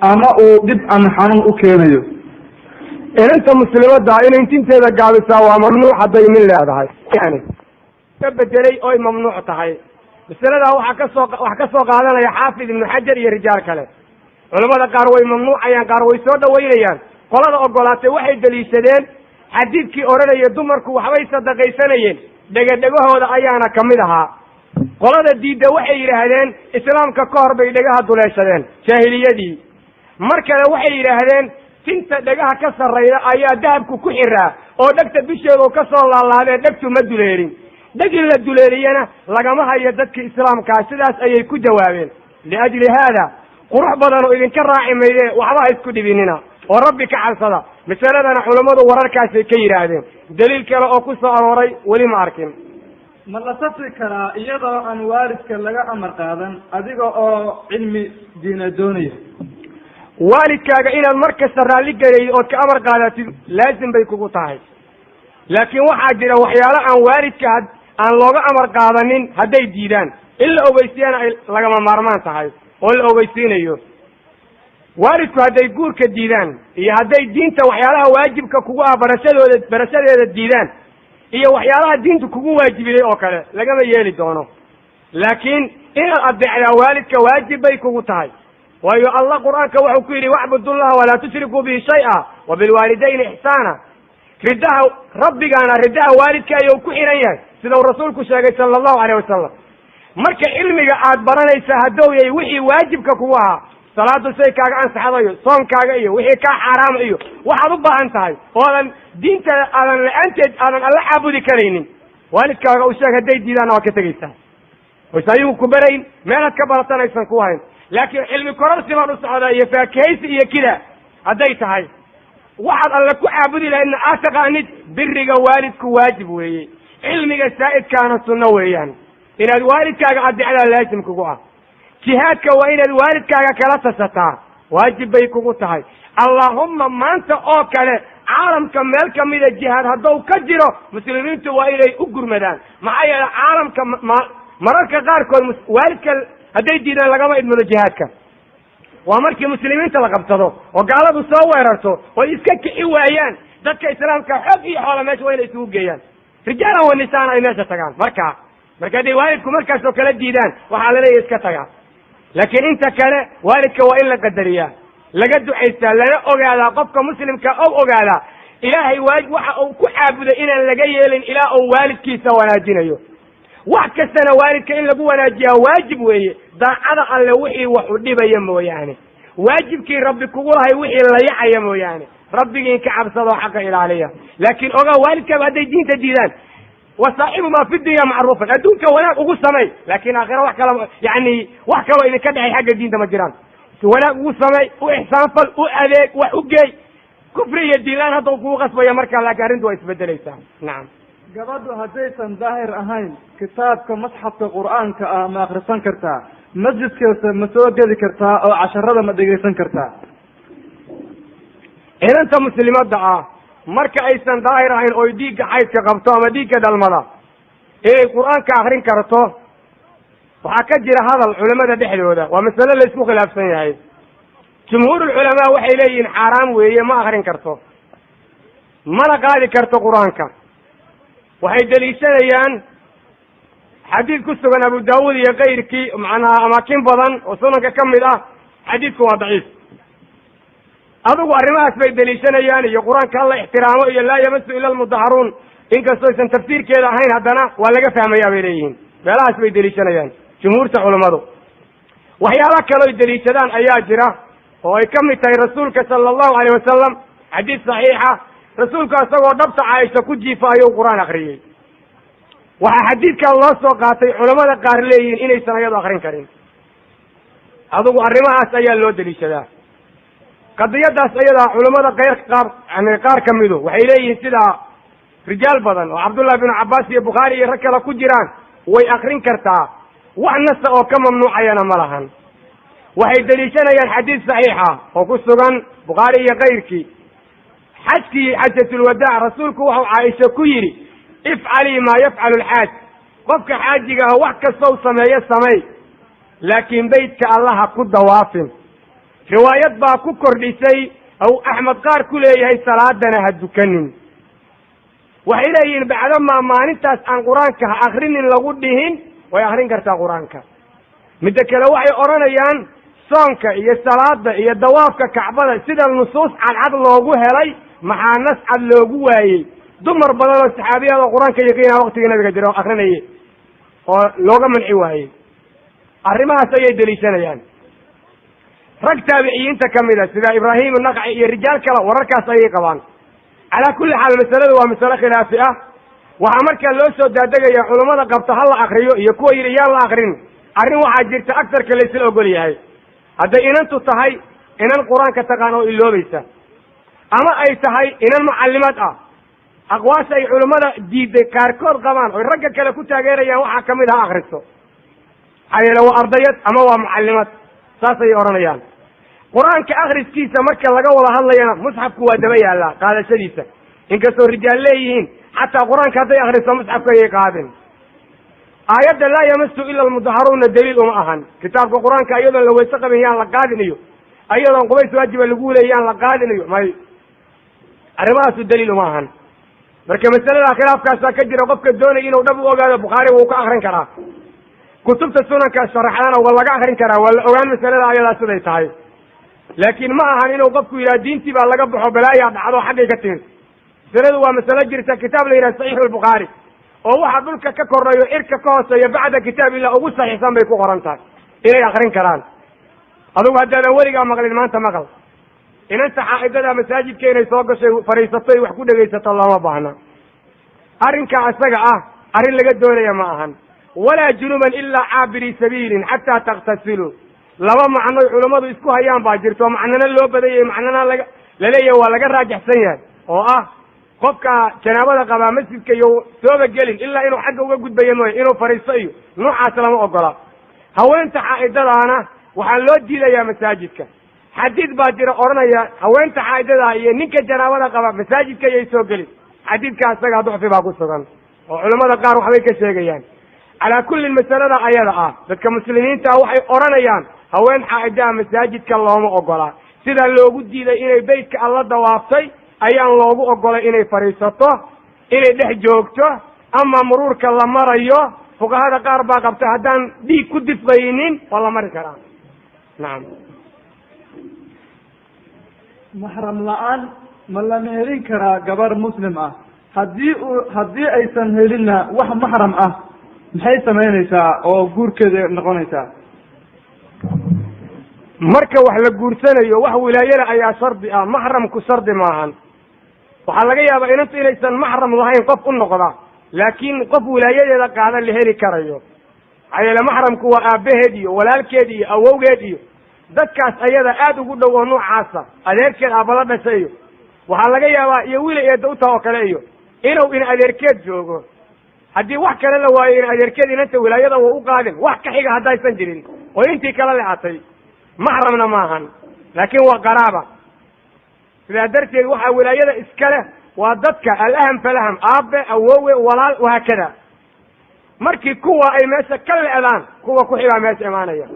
Speaker 2: ama uu dhib ama xanuun u keenayo?
Speaker 1: inanta muslimadda inay tinteeda gaabisaa waa mamnuuc hadday min leedahay, yani ka bedelay oy mamnuuc tahay. masaladaa waxaa ka soo qaadanaya xaafid ibnu xajar iyo rijaal kale. culamada qaar way mamnuucayaan, qaar way soo dhaweynayaan. qolada ogolaatay waxay daliishadeen xadiidkii odhanaya dumarku waxbay sadaqaysanayeen, dhegadhegahooda ayaana kamid ahaa. qolada diidda waxay yidhaahdeen islaamka ka hor bay dhegaha duleeshadeen jaahiliyadii. mar kale waxay yidhaahdeen tinta dhegaha ka sarrayda ayaa dahabku ku xiraa oo dhegta bisheedu ka soo laalaadeen, dhegtu ma duleelin. dhegi la duleeliyana lagama hayo dadka islaamkaa. sidaas ayay ku jawaabeen. liajli haada qurux badan oo idinka raaci mayde waxba ha isku dhibinina oo rabbi ka cabsada. masaladana culammadu wararkaasay ka yidhaahdeen. daliil kale oo ku soo arooray weli ma arkin.
Speaker 2: ma la safri karaa iyadoo aan waalidka laga amar qaadan adiga oo cilmi diina doonaya?
Speaker 1: waalidkaaga inaad mar kasta raalli gelayd ood ka amar qaadatid laazim bay kugu tahay. laakiin waxaa jira waxyaalo aan waalidka aan looga amar qaadanin hadday diidaan, in la ogeysiyana ay lagama maarmaan tahay oo la ogeysiinayo. waalidku hadday guurka diidaan iyo hadday diinta waxyaalaha waajibka kugu ah barashadeeda diidaan iyo waxyaalaha diinta kugu waajibiday oo kale lagama yeeli doono. laakiin inaad adeecdaa waalidka waajib bay kugu tahay. waayo allah qur-aanka wuxuu ku yidhi wacbudullaha walaa tushrikuu bihi shay-a wa bilwaalidayni ixsaana. ridaha rabbigaana ridaha waalidka ayuu ku xihan yahay, sida uu rasuulku sheegay sala allahu alayh wasalam. marka cilmiga aad baranaysa haddowiyay wixii waajibka kugu ahaa, salaadu say kaaga ansaxdayo, soonkaaga iyo wixii kaa xaaraama iyo waxaad u baahan tahay oodan diinta aadan la-aanteed aadan alla caabudi karaynin, waalidkaaga u sheeg. hadday diidaanna waa ka tegaysaa. wayse ayagu ku barayn, meelaad ka baratanaysan ku hayn. laakiin cilmi kororsi baan u socdaa iyo faakihaysi iyo kida hadday tahay, waxaad alle ku caabudi lahaydna aad taqaanid, biriga waalidku waajib weeye. cilmiga saa'idkaana sunno weeyaan. inaad waalidkaaga adeecdaa laazim kugu ah. jihaadka waa inaad waalidkaaga kala tasataa, waajib bay kugu tahay. allahumma maanta oo kale caalamka meel kamida jihaad hadduu ka jiro, muslimiintu waa inay u gurmadaan. maxaa yeele caalamka mararka qaarkood waalidka hadday diidaan lagama idmado jihaadka. waa markii muslimiinta la qabsado oo gaaladu soo weerarto oy iska kixi waayaan, dadka islaamka xoog iyo xoola meesha waa inay isugu geeyaan, rijaalan wa nisaan ay meesha tagaan. marka hadday waalidku markaas oo kala diidaan waxaa laleeyahy iska tagaa. laakiin inta kale waalidka waa in la qadariyaa, laga ducaystaa, lana ogaadaa, qofka muslimka ou ogaadaa ilaahay waxa uu ku caabuday inaan laga yeelin ilaa uu waalidkiisa wanaajinayo. wax kastana waalidka in lagu wanaajiyaa waajib weeye, daacada alle wixii wax u dhibaya mooyaane, waajibkii rabbi kugu lahay wixii la yacaya mooyaane. rabbigiin ka cabsadoo xaqa ilaaliya. laakiin ogaa waalidkaaba hadday diinta diidaan, wasaaxibu maa fi dunya macruufan, adduunka wanaag ugu samay, laakiin aakhira wax kala yani wax kaloo idinka dhexay xagga diinta ma jiraan. wanaag ugu samay, u ixsaanfal, u adeeg, wax u geey. kufri iyo diinlaan haddau kugu qasbaya markaa, laakiin arrintu waa isbedelaysaa. nacam.
Speaker 2: gabadhu haddaysan daahir ahayn kitaabka masxafka qur-aanka ah ma akrisan kartaa? masjidkaasa ma soo geli kartaa oo casharada ma dhegaysan kartaa?
Speaker 1: inanta muslimadda ah marka aysan daahir ahayn oy dhiigga xaydka qabto ama dhiigga dhalmada inay qur-aanka akrin karto, waxaa ka jira hadal culamada dhexdooda. waa masale la isku khilaafsan yahay. jumhuurulculamaa waxay leeyihiin xaaraam weeye, ma akrin karto, mana qaadi karto qur-aanka. waxay daliishanayaan xadiid ku sugan abu daawuud iyo kayrkii, macnaha amaakin badan oo sunanka ka mid ah. xadiidku waa daciif. adigu arrimahaas bay daliishanayaan, iyo qur-aanka alla ixtiraamo iyo laa yamasu ila almudaharuun. inkastoo aysan tafsiirkeeda ahayn, haddana waa laga fahmayaa bay leeyihiin. meelahaas bay daliishanayaan jumhuurta culammadu. waxyaala kaloo ay daliishadaan ayaa jira oo ay ka mid tahay rasuulka sala allahu alayh wasalam xadiid saxiixa, rasuulku isagoo dhabta caaisha ku jiifa ayuu qur-aan akriyey. waxaa xadiidkan loo soo qaatay culamada qaar leeyihiin inaysan ayadu akrin karin. adigu arrimahaas ayaa loo daliishadaa. qadiyadaas ayadaa culamada qaar ka midu waxay leeyihiin sidaa rijaal badan oo cabdullahi binu cabbaas iyo bukhaari iyo rag kale ku jiraan, way akrin kartaa. wax nasa oo ka mamnuucayana ma lahan. waxay daliishanayaan xadiid saxiixa oo ku sugan bukhaari iyo kayrkii. xajkii xajatulwadaac rasuulku wuxuu caaisha ku yidhi, افعلي ما يفعل الحاج قفك حاجها وحك الصوت سمي السمي لكن بيتك الله كد وافن روايات باكو كرديسي او احمد قار كليه هي صلادنا هدكنن وحيلين بعد ما انتاس عن قرانك اخرين لو دهين way akhrin kartaa quraanka midda kale waxay oranayaan soonka iyo salaada iyo dawaafka kacbada sida nusuus cad loogu helay maxaa nas cad loogu waayay dumar badan oo saxaabiyada quraanka yaqiina waqtiga nabiga jiro akhrinayay oo looga manci waayay arrimahaas ayay daliishanayaan rag taabiciinta kamida sida ibraahim an-naqi iyo rijaal kale wararkaas ayay qabaan ala kulli xaal masaladu waa mas'alo khilaafi ah waxaa markaa loo soo daadegaya culamada qabta ha la akriyo iyo kuwa yidhi yaan la akrin arrin waxaa jirta agtarka laysla ogol yahay hadday inantu tahay inan qur-aanka taqaan oo iloobaysa ama ay tahay inan mucallimad ah aqwaasha ay culammada diiday qaarkood qabaan oy ragga kale ku taageerayaan waxaa kamid ha akriso maxaa yeele waa ardayad ama waa mucallimad saasay odhanayaan qur-aanka akriskiisa marka laga wada hadlayana musxafku waa daba yaallaa qaadashadiisa inkastoo rijaal leeyihiin حتى القرآن كذا يخرج مصحف كي قادم آيات لا يمس إلا المطهرون دليل معهن كتاب القرآن كأيضا لو يستقبل يان لقادنيو أيضا قبيس واجب الأولى يان لقادنيو ما الرماس الدليل معهن بركة مثلا خلاف كاسا كجر وقفك الدوني إنه دبو وقال البخاري ووقع آخرين كرا كتبت السنة كشرحنا والله آخرين كرا والأوان مثلا آيات سديت هاي لكن معهن إنه قفك إلى دين تبع لقبحوا بلايا بعضو حقيقتين سنده ومسألة جرتا كتاب لنا صحيح البخاري وهو حضلك ككرر إركا كوسا بعد كتاب الله أبو صحيح سامي كقرنتها إلى آخرين كلام هذا هذا ورقة مغل ما أنت مغل إن أنت حائدة مساجد كين يسوق شيء فريستي وحكود جيسة الله ما بهنا أرنك أسجع أرن لقد دون يا معهن ولا جنوبا إلا عابري سبيل حتى تغتسلوا لما معنا العلماء يسكوا هيان باجرتوا معنا اللي بدي معنا لليه ولا راجع سيان qofka janaabada qaba masjidka iyo sooba gelin ilaa inuu xagga uga gudbayo mooy inuu fariisayo noocaas lama ogola haweenta xaaidadaana waxaa loo diidayaa masaajidka xadiid baa jira oranaya haweenta xaaidada iyo ninka janaabada qaba masaajidka ayay soo gelin xadiidka asaga duxfi baa ku sugan oo culimada qaar waxbay ka sheegayaan calaa kulli masalada ayada ah dadka muslimiinta waxay oranayaan haween xaaidada masaajidka looma ogola sida loogu diiday inay beytka alla dawaaftay ayaan loogu ogolay inay fariisato inay dhex joogto ama muruurka la marayo fuqahada qaar baa qabta haddaan dhiig ku difqaynin waa la mari karaa nacam
Speaker 2: maxram la-aan ma lama helin karaa gabar muslim ah haddii aysan helinna wax maxram ah maxay samaynaysaa oo guurkeeda noqonaysaa
Speaker 1: marka wax la guursanayo wax wilaayada ayaa shardi ah maxramku shardi maahan waxaa laga yaabaa inantu inaysan maxram lahayn qof u noqda laakiin qof wilaayadeeda qaada la heli karayo maxaa yeele maxramku waa aabaheed iyo walaalkeed iyo awowgeed iyo dadkaas ayada aada ugu dhow oo noocaasa adeerkeed aabala dhashay iyo waxaa laga yaabaa iyo wiil eeda utaa oo kale iyo inuu in adeerkeed joogo haddii wax kale la waayo in adeerkeed inanta wilaayada wa u qaadin wax ka xiga haddaysan jirin oo intii kala lehatay maxramna maahan laakiin waa qaraaba sidaa darteed waxaa wilaayada iska leh waa dadka alaham falaham aabe awowe walaal wahaakada markii kuwa ay meesha ka leedaan kuwa ku xigaa meesha imaanaya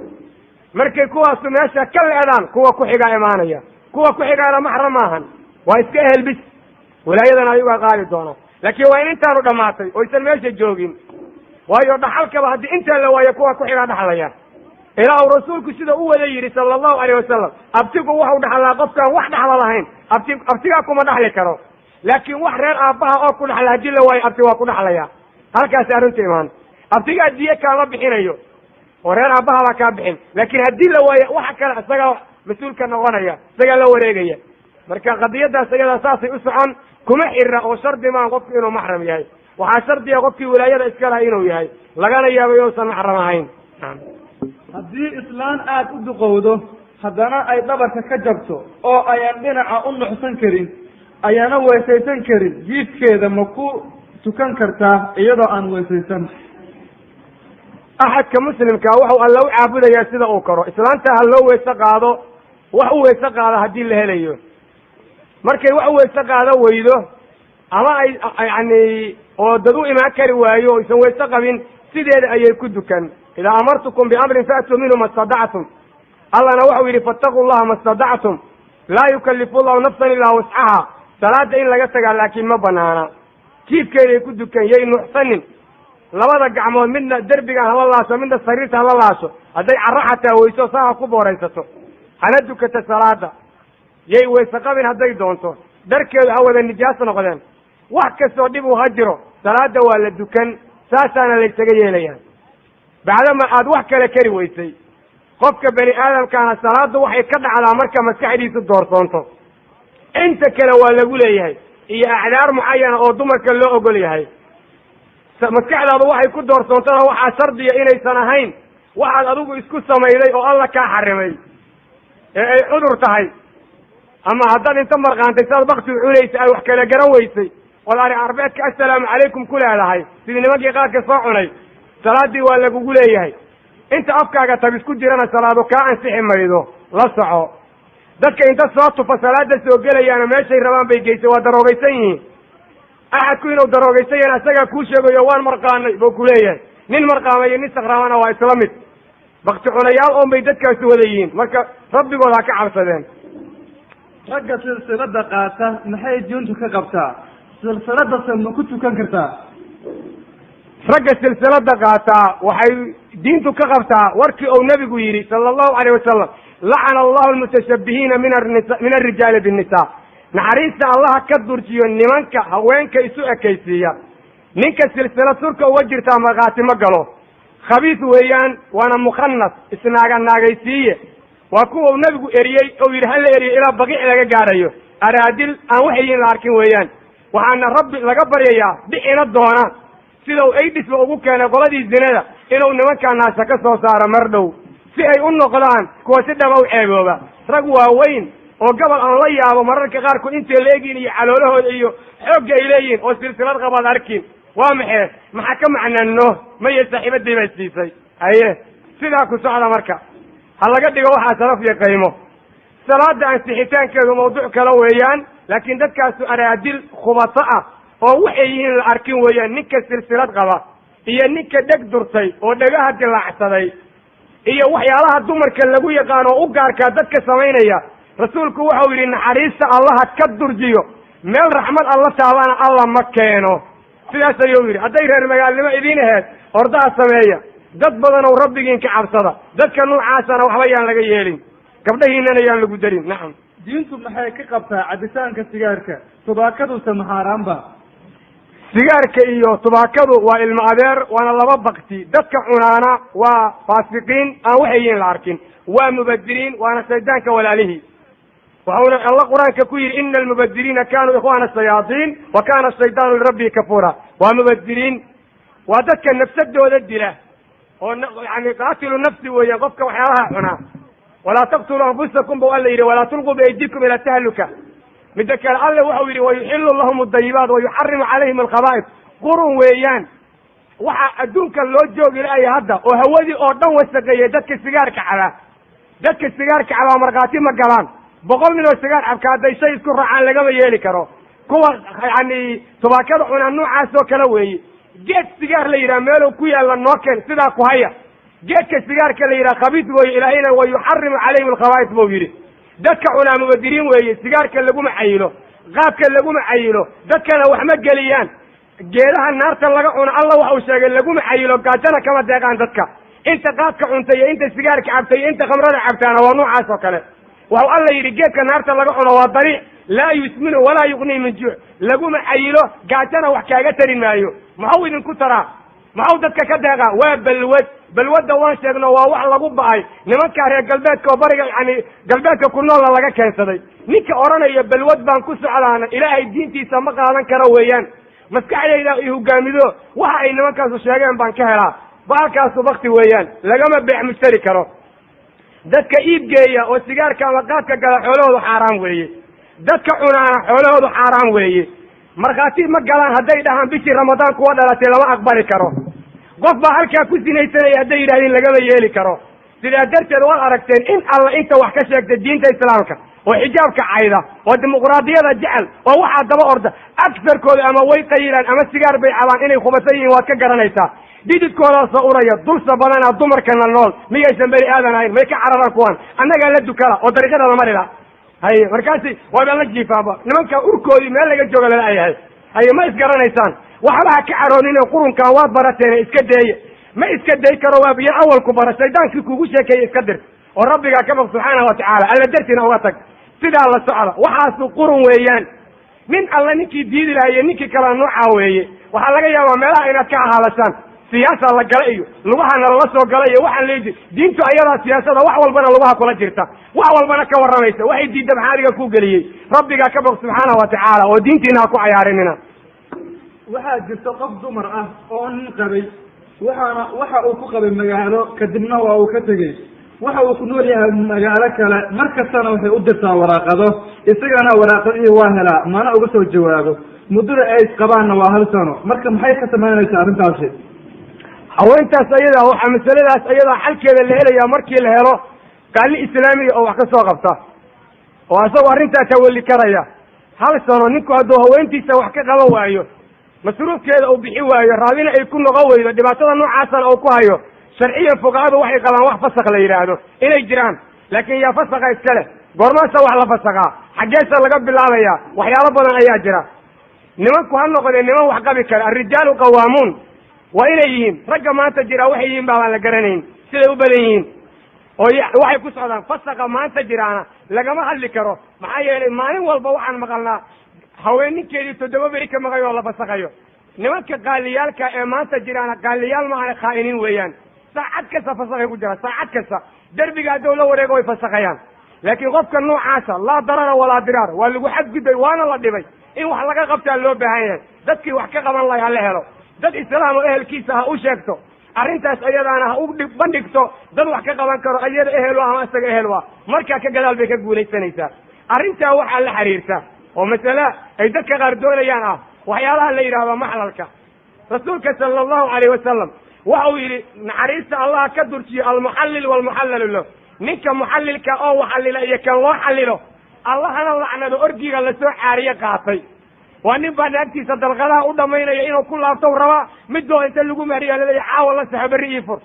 Speaker 1: markay kuwaasu meesha ka leedaan kuwa ku xigaa imaanaya kuwa ku xigaana maxram maahan waa iska ehelbis wilaayadana ayagaa qaadi doona laakiin waa in intaanu dhamaatay oysan meesha joogin waayo dhaxalkaba haddii intaa la waayo kuwa ku xigaa dhaxlaya ilaa uu rasuulku sida u wada yidhi sala allahu alayh wasalam abtigu waxau dhaxlaa qofkaan wax dhaxla lahayn abtigaa kuma dhaxli karo laakiin wax reer aabbaha oo ku dhaxla haddii la waayo abti waa ku dhaxlaya halkaasi arrinta imaan abtigaa diye kaama bixinayo oo reer aabbaha baa kaa bixin laakiin haddii la waayo waxa kale isagaa mas-uulka noqonaya isagaa la wareegaya marka qadiyadaas ayadaa saasay u socon kuma xira oo shardi maan qofku inuu maxram yahay waxaa shardiga qofkii wilaayada iska laha inuu yahay lagana yaabo inuusan maxram ahayn
Speaker 2: haddii islaan aada u duqowdo haddana ay dhabarka ka jabto oo ayaan dhinaca u nuxsan karin ayaana weysaysan karin jiifkeeda ma ku tukan kartaa iyadoo aan weysaysan
Speaker 1: axadka muslimka waxau alla u caabudayaa sida uu karo islaanta ha loo weyse qaado wax u weyse qaado haddii la helayo markay wax u weyse qaado weydo ama ay yani oo dad u imaan kari waayo o isan wayse qabin sideeda ayay ku dukan idaa amartukum biamrin faatuu minhu ma stadactum allahna waxau yidhi fattaquu llaha ma stadactum laa yukallifu llahu nafsan ilaa wascaha salaada in laga tagaa laakiin ma banaana jiifkeeday ku dukan yay nuuxsanin labada gacmood midna derbigan hala laasho midna sariirta hala laasho hadday carro xataa weyso saaha ku booraysato hana dukata salaada yay wayse qabin hadday doonto dharkeedu ha wada nijaas noqdeen wax kastoo dhib uu ha jiro salaada waa la dukan saasaana laysaga yeelayaa bacdama aad wax kale kari weysay qofka bani aadamkaana salaadu waxay ka dhacdaa marka maskaxdiisu doorsoonto inta kale waa lagu leeyahay iyo acdaar mucayana oo dumarka loo ogol yahay maskaxdaadu waxay ku doorsoontona waxaa shardiya inaysan ahayn waxaad adigu isku samayday oo alla kaa xarimay ee ay cudur tahay ama haddaad inta marqaantay siaad bakti cunaysa ay wax kala garan weysay ood ari arbeedka assalaamu calaykum ku leedahay sidii nimankii qaadka soo cunay salaadii waa lagugu leeyahay inta afkaaga tabis ku jirana salaadu kaa ansixi maydo la soco dadka inta soo tufa salaada soo gelayaana meeshay rabaan bay geysay waa daroogaysan yihiin axadku inuu daroogaysan yahan asagaa kuu sheegayo waan marqaanay buu ku leeyahay nin marqaamayo nin sakraamana waa isla mid bakti cunayaal oon bay dadkaasi wada yihiin marka rabbigood ha ka cabsadeen
Speaker 2: ragga silsilada qaata maxay diintu ka qabtaa silsiladase ma ku tukan kartaa
Speaker 1: ragga silsilada qaataa waxay diintu ka qabtaa warkii uu nabigu yidhi sala allahu calayh wasalam lacana allahu almutashabbihiina min alrijaali binnisa naxariista allaha ka durjiyo nimanka haweenka isu ekaysiiya ninka silsilad surka uga jirtaa markhaati ma galo khabiis weeyaan waana mukhanas isnaaganaagaysiiye waa kuwa uu nabigu eriyey ou yidhi hala eriyo ilaa baqiic laga gaadhayo araadil aan waxayin la arkin weeyaan waxaana rabbi laga baryayaa dhicina doona sida uu aidisba ugu keenay qoladii zinada inuu nimankaa naasa ka soo saaro mar dhow si ay u noqdaan kuwa si dhaba u ceebooba rag waaweyn oo gobol aan la yaabo mararka qaarkood intay leegiin iyo caloolahooda iyo xoogga ay leeyihin oo silsilad qabaad arkin waa maxee maxaa ka macnano maya saaxiibaday baa siisay haye sidaa ku socda marka ha laga dhigo waxaa sharaf iyo qaymo salaada ansixitaankeedu mawduuc kale weeyaan laakiin dadkaasu araadil khubato ah oo waxay yihiin la arkin weeyaan ninka silsilad qaba iyo ninka dheg durtay oo dhagaha dilaacsaday iyo waxyaalaha dumarka lagu yaqaano oo u gaarkaa dadka samaynaya rasuulku waxau yidhi naxariista allaha ka durjiyo meel raxmad alla taabana alla ma keeno sidaas ayuu yidhi hadday reer magaalnimo idiin aheed ordaha sameeya dad badanow rabbigiin ka cabsada dadka noocaasana waxba yaan laga yeelin gabdhahiinana yaan lagu darin nacam
Speaker 2: diintu maxay ka qabtaa cabitaanka sigaarka tubaakaduse maxaaraanba
Speaker 1: sigaarka iyo tubaakadu waa ilmo adeer waana laba bakti dadka cunaana waa faasiqiin aan waxayiin la arkin waa mubadiriin waana shaydaanka walaalihii waxauna alla qur-aanka ku yidhi ina almubadiriina kanuu ikhwana shayaaiin wa kana shaydaanu lirabbii kafuura waa mubadiriin waa dadka nafsadooda dila oo yani qaatilu nafsi weeyaan qofka waxyaalaha cunaa walaa taqtuluu anfusakum ba alla yidhi walaa tulquu biaydikum ila tahluka midda kale alle waxau yidhi wayuxilu lahum adayibaat wayuxarimu calayhim alkhaba'is qurun weeyaan waxaa adduunka loo joogi laaya hadda oo hawadii oo dhan wasaqeeyay dadka sigaarka cabaa dadka sigaarka cabaa markhaati ma galaan 100 nin oo sigaar cabka hadday shay isku raacaan lagama yeeli karo kuwa yani tubaakada cunaa noocaas oo kale weeye geed sigaar la yidhaha meelow ku yaalla noo keen sidaa ku haya geedka sigaarka la yidhaha khabiis weeye ilaahayna wayuxarimu calayhim alkhaba'is buu yidhi dadka cunaa mubadiriin weeye sigaarka laguma cayilo qaadka laguma cayilo dadkana wax ma geliyaan geedaha naarta laga cuno alla waxau sheegay laguma cayilo gaajana kama deeqaan dadka inta qaadka cuntay iyo inta sigaarka cabtay iyo inta khamrada cabtaana waa noocaas oo kale waxau alla yidhi geedka naarta laga cuno waa dariic laa yusminu walaa yuqnii min juuc laguma cayilo gaajana wax kaaga tarin maayo maxau idinku taraa maxau dadka ka deeqaa waa balwad balwadda waan sheegno waa wax lagu ba'ay nimankaa reer galbeedka oo bariga yani galbeedka ku noola laga keensaday ninka odhanaya balwad baan ku socdaana ilaahay diintiisa ma qaadan karo weeyaan maskaxdayda i hogaamido waxa ay nimankaasu sheegeen baan ka helaa baalkaasu bakti weeyaan lagama beex mushtari karo dadka iibgeeya oo sigaarka ama qaadka gala xoolahoodu xaaraan weeye dadka cunaana xoolahoodu xaaraan weeye markhaati ma galaan hadday dhahaan bishii ramadaan kuwa dhalatay lama aqbali karo qof baa halkaa ku sinaysanaya hadday yidhahdeen lagama yeeli karo sidaa darteed waad aragteen in alla inta wax ka sheegta diinta islaamka وحجاب كعيدة وديمقراطية جعل وواحد دبا أرض أكثر كود أما ويقيلا أما السجار بيعوان إني خمسين وكجرانيتا ديدت كولا صورية دول سبلنا الضمر كان النول مية سنبري آذان هاي ميك عرر كوان أنا قال لدو كلا وطريقة هذا مريلا هاي مركزي وأنا نجي فابا نمك أركودي ما لقى جوجل لا هاي ما يسجرانيتان وحبها كعرونين وقرون كواد برتين إسكدي ما إسكدي كروابي أول كبار السيدان كيكوش كي يسكدر وربك كما سبحانه وتعالى ألا درتنا واتك سيدا الله سعلا وحاسو قرون ويان من الله نكي ديدي لها نكي كلا نوعا ويه وحالك يا مالا إنك كعالسان سياسة الله قلعيه لوحنا الله سو قلعيه وحن ليجي دينتو أيضا سياسة وحوال بنا لوحا كلا جرتا وحوال بنا كورميسة وحي دي دم حارقا كو قليه ربك كما سبحانه وتعالى ودينتنا كو عيارننا
Speaker 2: waxaa jirta qof dumar ah oo nin qabay waxa uu ku qabay magaalo kadibna waa uu ka tegey waxa uu ku nool yahay magaalo kale markastana waxay u dirtaa waraaqado isagana waraaqadii waa helaa mana uga soo jawaabo muddada ay qabaanna waa 1 sano marka maxay ka samaynaysaa arrintaasi
Speaker 1: haweentaas ayada waxa masaladaas ayada xalkeeda la helayaa markii la helo qaali islaamiga oo wax ka soo qabta oo asagoo arrintaa tawalli karaya 1 sano ninku hadduu haweentiisa wax ka qaban waayo masruufkeeda uu bixi waayo raadina ay ku noqon weydo dhibaatada noocaasana uu ku hayo sharciyan fuqahadu waxay qabaan wax fasakh la yidhaahdo inay jiraan laakiin yaa fasakha iskale goormaasa wax la fasakhaa xaggeesa laga bilaabayaa waxyaalo badan ayaa jira nimanku ha noqdeen niman wax qabi kara arrijaalu qawaamuun waa inay yihiin ragga maanta jira waxay yihiin baabaan la garanayn siday u badan yihiin oo waxay ku socdaan fasakha maanta jiraana lagama hadli karo maxaa yeelay maalin walba waxaan maqalnaa haweeninkeedii 7 beri ka maqayo oo la fasakhayo nimanka qaaliyaalka ee maanta jiraana qaaliyaal ma aha khaa'iniin weeyaan saacad kasta fasakhay ku jira saacad kasta derbiga hadduu la wareego way fasakhayaan laakiin qofka noocaasa laa darara walaa diraar waa lagu xadgudbay waana la dhibay in wax laga qabtaa loo baahan yahay dadkii wax ka qaban lahaa la helo dad islaam oo ehelkiisa ha u sheegto arrintaas ayadaana ha u bandhigto dad wax ka qaban karo ayada ehel ama isaga ehel waa markaa ka gadaal bay ka guulaysanaysaa arrintaa waxaa la xiriirta oo masale ay dadka qaar doonayaan ah waxyaalaha la yidhaahdo maxlalka rasuulka sala allahu calayh wasalam waxa uu yidhi naxariista allah ka durjiyo almuxallil waalmuxallalu lahu ninka muxallilka oo waxallila iyo kan loo xallilo allahana lacnado orgiga lasoo caariye qaatay waa nin baa naagtiisa dalqadaha u dhamaynaya inuu ku laabto rabaa midoo inta lagu mahriya laleeya caawa la saxo berri ii fur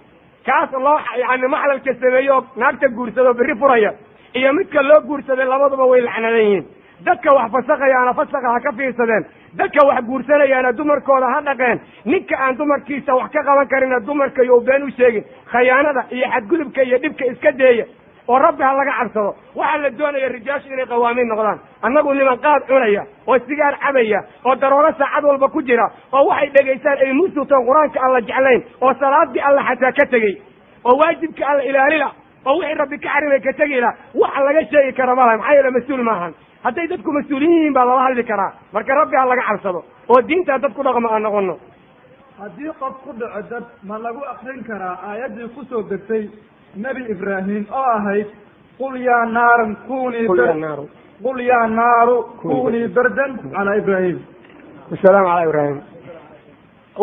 Speaker 1: kaas loo yani maxlalka sameeyo oo naagta guursado berri furaya iyo midka loo guursaday labaduba way lacnadan yihiin dadka wax fasakhayaana fasakha ha ka fiirsadeen dadka wax guursanayaana dumarkooda ha dhaqeen ninka aan dumarkiisa wax ka qaban karina dumarka iyo been u sheegin khayaanada iyo xadgudubka iyo dhibka iska deeya oo rabbi ha laga cabsado waxaa la doonaya rijaashu inay qawaamiin noqdaan annagu niman qaad cunaya oo sigaar cabaya oo darooro saacad walba ku jira oo waxay dhegaystaan ay musuutaan qur-aanka aan la jeclayn oo salaadii alla xataa ka tegey oo waajibka alla ilaalila oo wixii rabbi ka xarimay ka tegila waxa laga sheegi kara malaha maxaa yeele mas-uul maahan hadday dadku mas-uuliyin yihiin baa lala hadli karaa marka rabbi ha laga cabsado oo diintaa dad ku dhaqmo aan noqono
Speaker 2: haddii qof ku dhaco dad ma lagu akrin karaa aayaddii kusoo degtay nebi ibraahim oo ahayd qul yaa naaran qul yaa naaru kunii bardan calaa ibraahim
Speaker 1: wasalaamu calaa ibraahim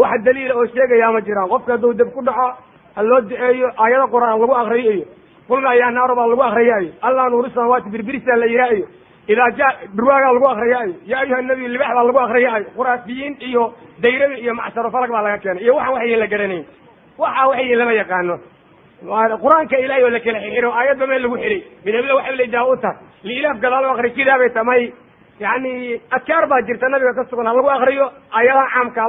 Speaker 1: waxa daliila oo sheegayaa ma jiraan qofka hadduu dab ku dhaco ha loo duceeyo aayado qur-aan lagu akriyo iyo qulnaa yaa naaru baa lagu akriya iyo allah nuuru samaawaati birbirisa la yihaa iyo idaa jaa birwaagaa lagu akriyaayo yaa ayuha nabiy libax baa lagu akriyaayo khuraafiyiin iyo dayrada iyo macsharo falag baa laga keenay iyo waxaan waxyi la garanayn waxa waxyi lama yaqaano qur-aanka ilaahay oo la kala xiro aayadba meel lagu xiray midabla waxay leedahay u tahay liilaaf gadaal u akri kidaabay tamay yani adkaar baa jirta nabiga ka sugan ha lagu akriyo aayadaha caamka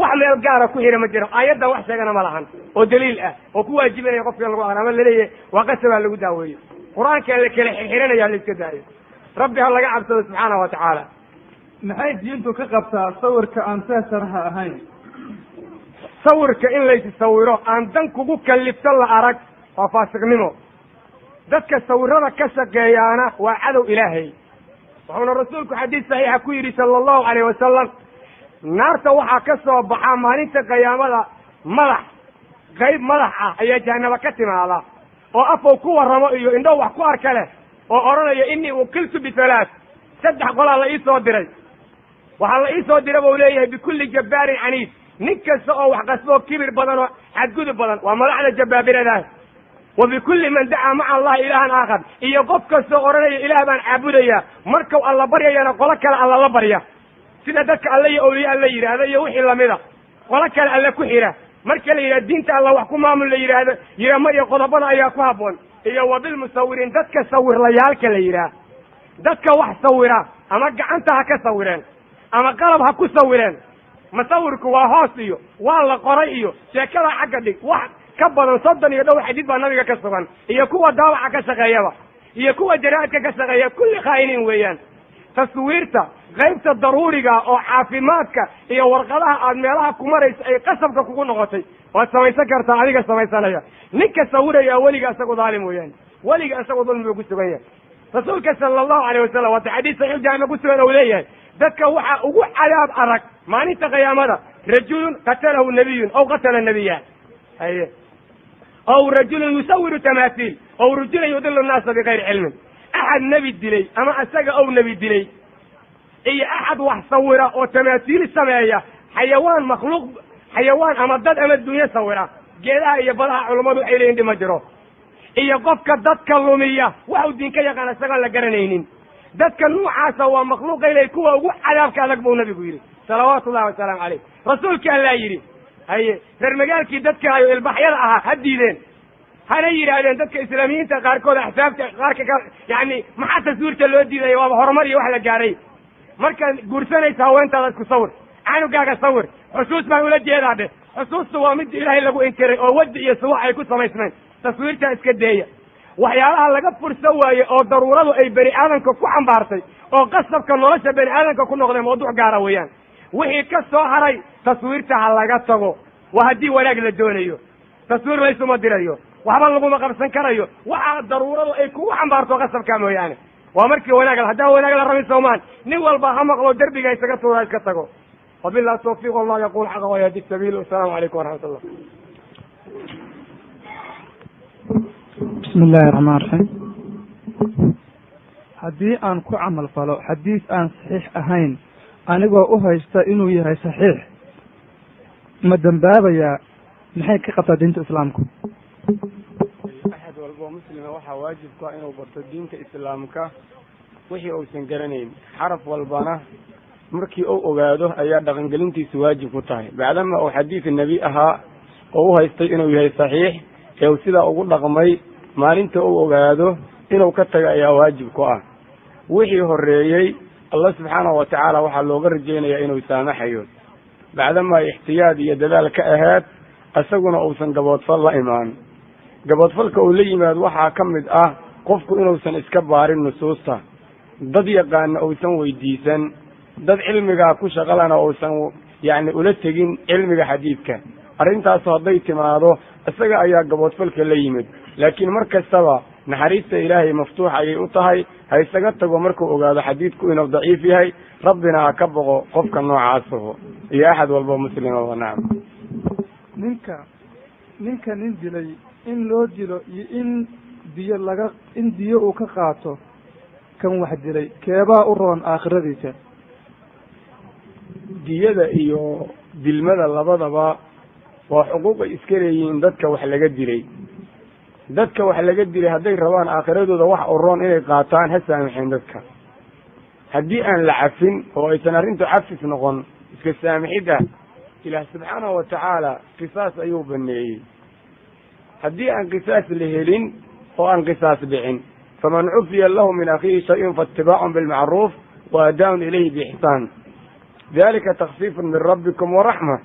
Speaker 1: wax meel gaara ku xira ma jiro aayaddan wax sheegana ma lahan oo daliil ah oo ku waajibinaya qofka lagu akriyo ama laleeyahay waa qasabaa lagu daaweeyo qur-aanka la kala xiranaya la iska daayo rabbi ha laga cabsado subxaanahu watacaala
Speaker 2: maxay diintu ka qabtaa sawirka aan seesarha ahayn
Speaker 1: sawirka in laysi sawiro aan dan kugu kallifto la arag waa faasiqnimo dadka sawirada ka shaqeeyaana waa cadow ilaahay wuxuuna rasuulku xadiis saxiixa ku yidhi sala allahu calayh wasalam naarta waxaa ka soo baxaa maalinta qiyaamada qayb madax ah ayaa jahanaba ka timaada oo afow ku warramo iyo indhow wax ku arka leh oo odhanaya inii ukiltu bihalaat 3 qolaa la iisoo diray waxaa la iisoo dira buu leeyahay bikulli jabbaarin caniid nin kasta oo wax qasboo kibir badan oo xadgudub badan waa madaxda jabbaabiradaah وبكل من دعا مع الله إلها آخر إيا قفك السغراني إله بان عبوديا مركو الله بريا ينقلك الله بريا سيدا دك الله أولي الله يرى هذا يوحي الله ماذا قلك الله كحيرة مركا ليرى الدين الله وحكم مامل ليرى هذا يرى ما يقضبنا إياكو هابون إيا وبالمصورين دك صور ليالك ليرى دك wax sawira ama gacanta ha ka sawireen ama qalab ha ku sawireen masawirku waa hoos iyo waa la qoray iyo sheekada xagga dhig wax ka badan 30 iyo dhow xadiid baa nabiga ka sugan iyo kuwa daawaca ka shaqeeyaba iyo kuwa jaraadka ka shaqeeya kulli qaaynin weeyaan taswiirta qaybta daruuriga oo caafimaadka iyo warqadaha aad meelaha ku marayso ay qasabka kugu noqotay waad samaysan kartaa adiga samaysanaya ninka sawiraya weliga asagoo daalim weeyaan weliga asagoo dulmi ku sugan yahay rasuulka sallallahu alayhi wasallam waa xadiis sahih jaamic ku sugan oo leeyahay dadka waxa ugu cadaab arag maalinta qiyaamada rajulun qatalahu nabiyyun aw qatala nabiyyan haye aw rajulun yusawiru tamathil aw rajulun yudillu an-nas bighayri ilmin ahad nabi dilay ama asaga aw nabi dilay ay ahad wax sawira oo tamathil sameeya xayawaan makhluuq xayawaan ama dad ama dunya sawira geedaha iyo badaha culimadu ay leeyihiin dhima jiro iyo qofka dadka lumiya waxa uu diinka yaqaan asaga la garanaynin dadka nuucaasa waa makhluuq ilay kuwa ugu cadaabka adag buu nabigu yiri salawaatullahi wasalaamu calayh rasuulka alla yiri haye reer magaalkii dadka ayo ilbaxyada ahaa ha diideen hana yidhaahdeen dadka islaamiyiinta qaarkood axsaabta qaarka yani maxaa taswiirta loo diidaya waaba horumar iyo wax la gaaray markaad guursanaysa haweentaada isku sawir canugaaga sawir xusuus baan ula jeedaa dheh xusuustu waa mid ilaahay lagu inkiray oo wadi iyo suwax ay ku samaysmeen taswiirta iska deeya waxyaalaha laga fursa waaye oo daruuradu ay bani aadamka ku xambaartay oo qasabka nolosha bani aadamka ku noqday mawduuc gaara weeyaan wixii ka soo haray taswiirta ha laga tago waa haddii wanaag la doonayo taswiir laysuma dirayo waxba laguma qabsan karayo waxa daruuradu ay kugu xambaarto qasabka mooyaane waa markii wanaag haddaan wanaag la rabin soomaan nin walba ha maqlo derbiga isaga tuura iska tago wabillahi tawfiiq wallahu yaqul xaqa wa yahdi sabiil assalaamu calaykum waraxmatullah
Speaker 2: بسم الله الرحمن الرحيم haddii aan ku camal falo xadiis aan saxiix ahayn anigoo u haysta inuu yahay saxiix ma dembaabayaa maxay ka qabtaa diinta islaamku
Speaker 1: axad walbo muslima waxaa waajibka inuu barto diinta islaamka wixii uusan garanayn xaraf walbana markii uu ogaado ayaa dhaqangelintiisu waajib ku tahay bacdama uu xadiis nebi ahaa oo u haystay inuu yahay saxiix ee uu sidaa ugu dhaqmay maalinta uu ogaado inuu ka tago ayaa waajib ku ah wixii horeeyey allah subxaanahu watacaala waxaa looga rajaynayaa inuu saamaxayo bacdama ixtiyaad iyo dadaal ka ahayd isaguna uusan gaboodfal la imaan gaboodfalka uu la yimaado waxaa ka mid ah qofku inuusan iska baarin nusuusta dad yaqaana uusan weydiisan dad cilmigaa ku shaqalana uusan yacni ula tegin cilmiga xadiidka arrintaas hadday timaado isaga ayaa gaboodfalka la yimid laakiin mar kastaba naxariista ilaahay maftuux ayay u tahay ha isaga tago markuu ogaado xadiidku inuu daciif yahay rabbina ha ka boqo qofka noocaasuhu iyo axad walba muslima wa nacam
Speaker 2: ninka nin dilay in loo dilo iyo in diyo uu ka qaato kan wax dilay keebaa u roon aakhiradiisa
Speaker 1: diyada iyo dilmada labadaba waa xuquuqay iska leeyihiin dadka wax laga dilay dadka wax laga dilay hadday rabaan aakhiradooda wax u roon inay qaataan ha saamixeen dadka haddii aan la cafin oo aysan arrintu cafis noqon iska saamixid ah ilaah subxaanahu watacaala qisaas ayuu baneeyey haddii aan qisaas la helin oo aan qisaas dhicin faman cufiya lahu min akhiihi shay-un faatibaacun bilmacruuf wa adaaun ilayhi biixsaan dalika takhfiifun min rabbikum waraxma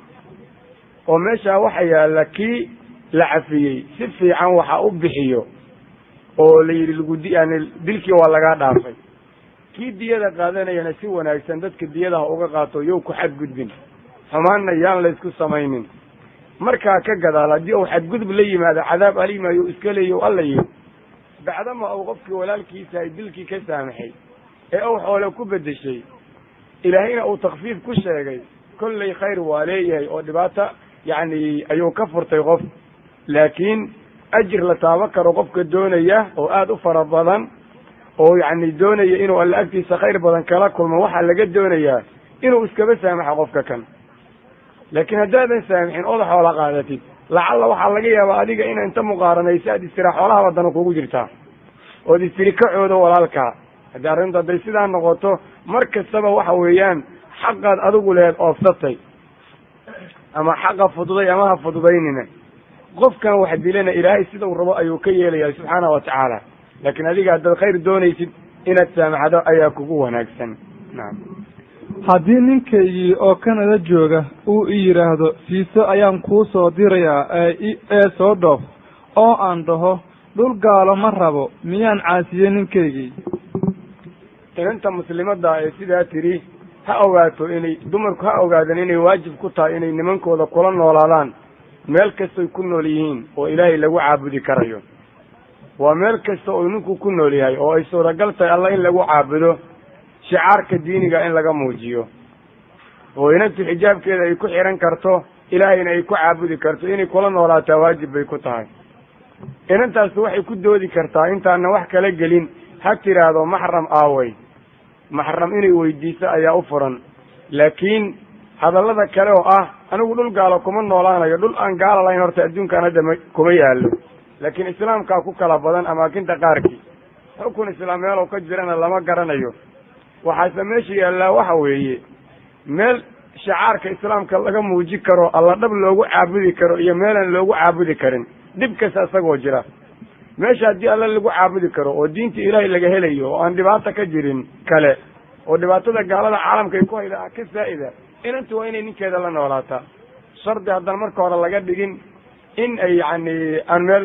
Speaker 1: oo meeshaa waxa yaalla kii la cafiyey si fiican waxa u bixiyo oo la yidhi yani dilkii waa lagaa dhaafay kii diyada qaadanayana si wanaagsan dadka diyadaha uga qaato yow ku xadgudbin xumaanna yaan laysku samaynin markaa ka gadaal haddii uu xadgudub la yimaado cadaab aliim ayuu iska leeyo alla yidhi bacdama uu qofkii walaalkiisa ay dilkii ka saamaxay ee uu xoole ku bedeshay ilaahayna uu takfiif ku sheegay kollay khayr waa leeyahay oo dhibaata yacni ayuu ka furtay qof laakiin ajir la taabo karo qofka doonaya oo aada u fara badan oo yacni doonaya inuu alla agtiisa khayr badan kala kulmo waxaa laga doonayaa inuu iskaba saamaxo qofka kan laakiin haddaadan saamixin ood xoola qaadatid lacalla waxaa laga yaabaa adiga ina inta muqaaranaysa aad istira xoolaha wadana kugu jirtaa ood istiri kacoodo walaalkaa haddii arrintu hadday sidaa noqoto mar kastaba waxa weeyaan xaqaad adigu lehed oofsatay ama xaqa fududay ama ha fududaynina qofkan wax dilana ilaahay sida uu rabo ayuu ka yeelayaa subxaana wa tacaala laakiin adiga haddaad khayr doonaysid inaad saamaxdo ayaa kugu wanaagsan nacam
Speaker 2: haddii ninkaygii oo Canada jooga uu i yidhaahdo fiiso ayaan kuu soo dirayaa ee soo dhoof oo aan dhaho dhul gaalo ma rabo miyaan caasiyey ninkaygii
Speaker 1: inanta muslimadda ee sidaa tiri ha ogaato inay dumarku ha ogaadaan inay waajib ku tahay inay nimankooda kula noolaadaan meel kastoy ku nool yihiin oo ilaahay lagu caabudi karayo waa meel kasta oo ninku ku nool yahay oo ay suuragal tahay alla in lagu caabudo shicaarka diiniga in laga muujiyo oo inantu xijaabkeeda ay ku xihan karto ilaahayna ay ku caabudi karto inay kula noolaataa waajib bay ku tahay inantaas waxay ku doodi kartaa intaana wax kala gelin ha tiraahdo maxram aaway maxram inay weydiiso ayaa u furan laakiin hadallada kale oo ah anigu dhul gaalo kuma noolaanayo dhul aan gaala lahayn horta adduunkaan hadda kuma yaallo laakiin islaamkaa ku kala badan amaakinta qaarkii xukun islaam meeloo ka jirana lama garanayo waxaase meesha yaallaa waxa weeye meel shacaarka islaamka laga muuji karo alla dhab loogu caabudi karo iyo meelaan loogu caabudi karin dhib kasta isagoo jira meesha haddii alla lagu caabudi karo oo diinta ilaahay laga helayo oo aan dhibaato ka jirin kale oo dhibaatada gaalada caalamka ay ku hayda ka saa'ida inantu waa inay ninkeeda la noolaataa shardi haddana marka hore laga dhigin in ay yacni aan meel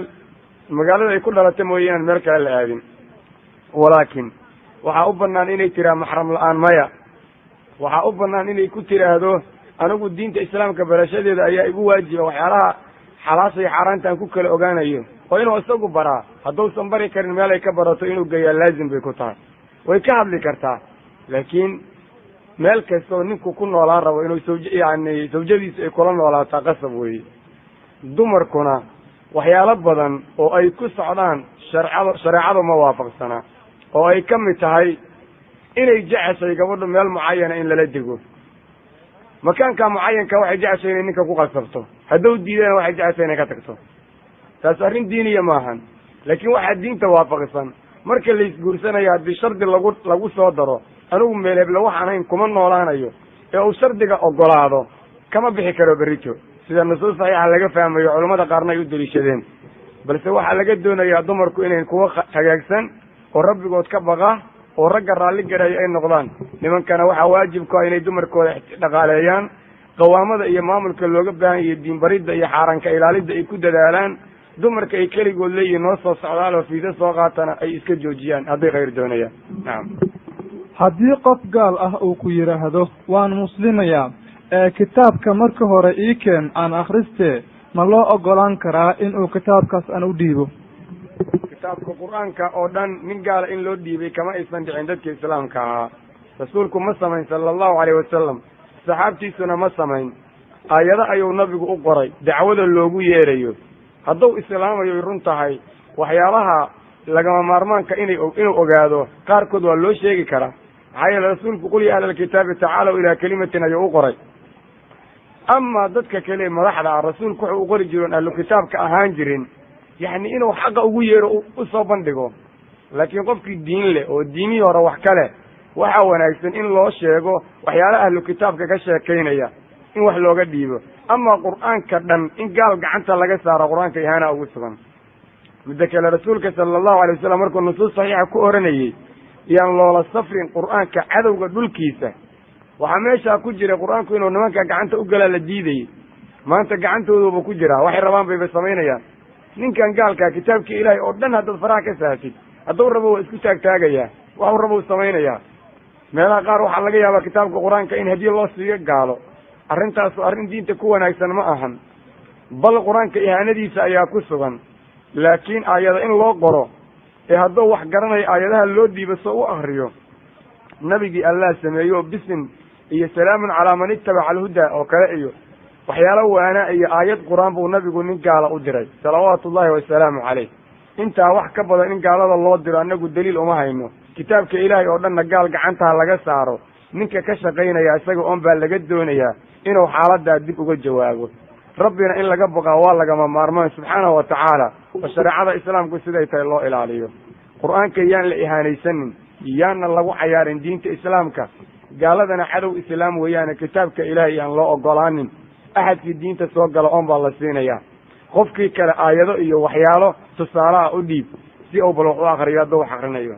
Speaker 1: magaalada ay ku dhalata mooye inaan meel kale la aadin walaakin waxaa u banaan inay tiraa maxram la-aan maya waxaa u banaan inay ku tiraahdo anigu diinta islaamka barashadeeda ayaa igu waajiba waxyaalaha xalaasha iyo xaaraantaan ku kala ogaanayo oo inuu isagu baraa hadduusan bari karin meel ay ka barato inuu geeyaa laazim bay ku tahay way ka hadli kartaa laakiin meel kasta oo ninku ku noolaan rabo inuu yani sawjadiisa ay kula noolaataa qasab weeye dumarkuna waxyaalo badan oo ay ku socdaan shareecadu ma waafaqsanaa oo ay ka mid tahay inay jeceshay gabadhu meel mucayana in lala dego makaanka mucayanka waxay jeceshay inay ninka ku qasabto hadduu diidana waxay jeceshay inay ka tagto taas arrin diiniya maahan laakiin waxaa diinta waafaqsan marka la isguursanayo haddii shardi lagu soo daro anigu meel hebla waxaan hayn kuma noolaanayo ee uu shardiga ogolaado kama bixi karo berrito sida nusuus saxiixa laga fahmayo culammada qaarna ay u daliishadeen balse waxaa laga doonayaa dumarku inay kuwa hagaagsan oo rabbigood ka baqa oo ragga raalli garaya ay noqdaan nimankana waxaa waajib ku ah inay dumarkooda dhaqaaleeyaan qawaamada iyo maamulka looga baahan yayo diinbaridda iyo xaaraanka ilaalidda ay ku dadaalaan dumarka ay keligood leeyihin noo soo socdaal oo fiisa soo qaatana ay iska joojiyaan hadday khayr doonayaan nacam
Speaker 2: haddii qof gaal ah uu ku yidhaahdo waan muslimayaa kitaabka marka hore ii keen aan akhristee ma loo ogolaan karaa inuu kitaabkaas aan u dhiibo
Speaker 1: kitaabka qur-aanka oo dhan nin gaala in loo dhiibay kama aysan dhicin dadka islaamka ahaa rasuulku ma samayn sala allahu calayh wasalam saxaabtiisuna ma samayn aayado ayuu nabigu u qoray dacwada loogu yeerayo hadduu islaamayo run tahay waxyaalaha lagama maarmaanka inuu ogaado qaarkood waa loo sheegi karaa maxaa yeele rasuulku qul ya ahla alkitaabi tacaalow ilaa kelimatin ayuu u qoray ama dadka kale madaxda ah rasuulku wuxuu u qori jiroon ahlu kitaabka ahaan jirin yacni inuu xaqa ugu yeero u soo bandhigo laakiin qofkii diin leh oo diimihii hore wax ka leh waxaa wanaagsan in loo sheego waxyaala ahlu kitaabka ka sheekaynaya in wax looga dhiibo ama qur'aanka dhan in gaal gacanta laga saaro qur-aanka ihaana ugu sugan midda kale rasuulka sala allahu alay wasalam markuu nusuus saxiixa ku oranayey iyaan loola safrin qur'aanka cadowga dhulkiisa waxaa meeshaa ku jira qur-aanku inuu nimanka gacanta u galaa la diidayey maanta gacantooduba ku jiraa waxay rabaan bayba samaynayaan ninkan gaalkaa kitaabkii ilaahay oo dhan haddaad faraha ka saartid hadduu rabo waa isku taagtaagayaa waxuu rabo u samaynayaa meelaha qaar waxaa laga yaabaa kitaabka qur-aanka in hadiye loo siiyo gaalo arrintaasu arrin diinta ku wanaagsan ma ahan bal qur-aanka ihaanadiisa ayaa ku sugan laakiin aayada in loo qoro ee hadduu wax garanayo aayadaha loo dhiibo soo u akriyo nabigii allah sameeyo bisin iyo salaamun calaa man ittabaca alhuda oo kale iyo waxyaalo waana iyo aayad qur-aan buu nabigu nin gaala u diray salawaatu ullahi wasalaamu caleyh intaa wax ka badan in gaalada loo diro annagu daliil uma hayno kitaabka ilaahay oo dhanna gaal gacantaha laga saaro ninka ka shaqaynaya isaga oon baa laga doonayaa inuu xaaladaa dib uga jawaabo ربنا إن لقى بقى والله ما مارمان سبحانه وتعالى والشريعة الإسلام قل سيدي الله إلى عليه قرآن كيان لإهاني سن يان الله عيار دين إسلامك قال لنا حلو إسلام ويانا كتابك إلهي أن الله أقلان أحد في الدين تسوق لأم بالله سينيا خفكي كلا آياته إيو وحياله تصارى أديب سي أو بلوغ آخر يادو حقرنا إيو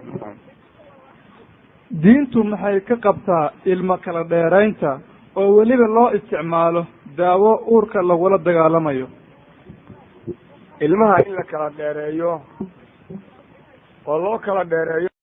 Speaker 2: diintu maxay ka qabtaa ilmo kala dheeraynta oo weliba loo isticmaalo daawo uurka lagula dagaalamayo
Speaker 1: ilmaha in la kala dheereeyo oo loo kala dheereeyo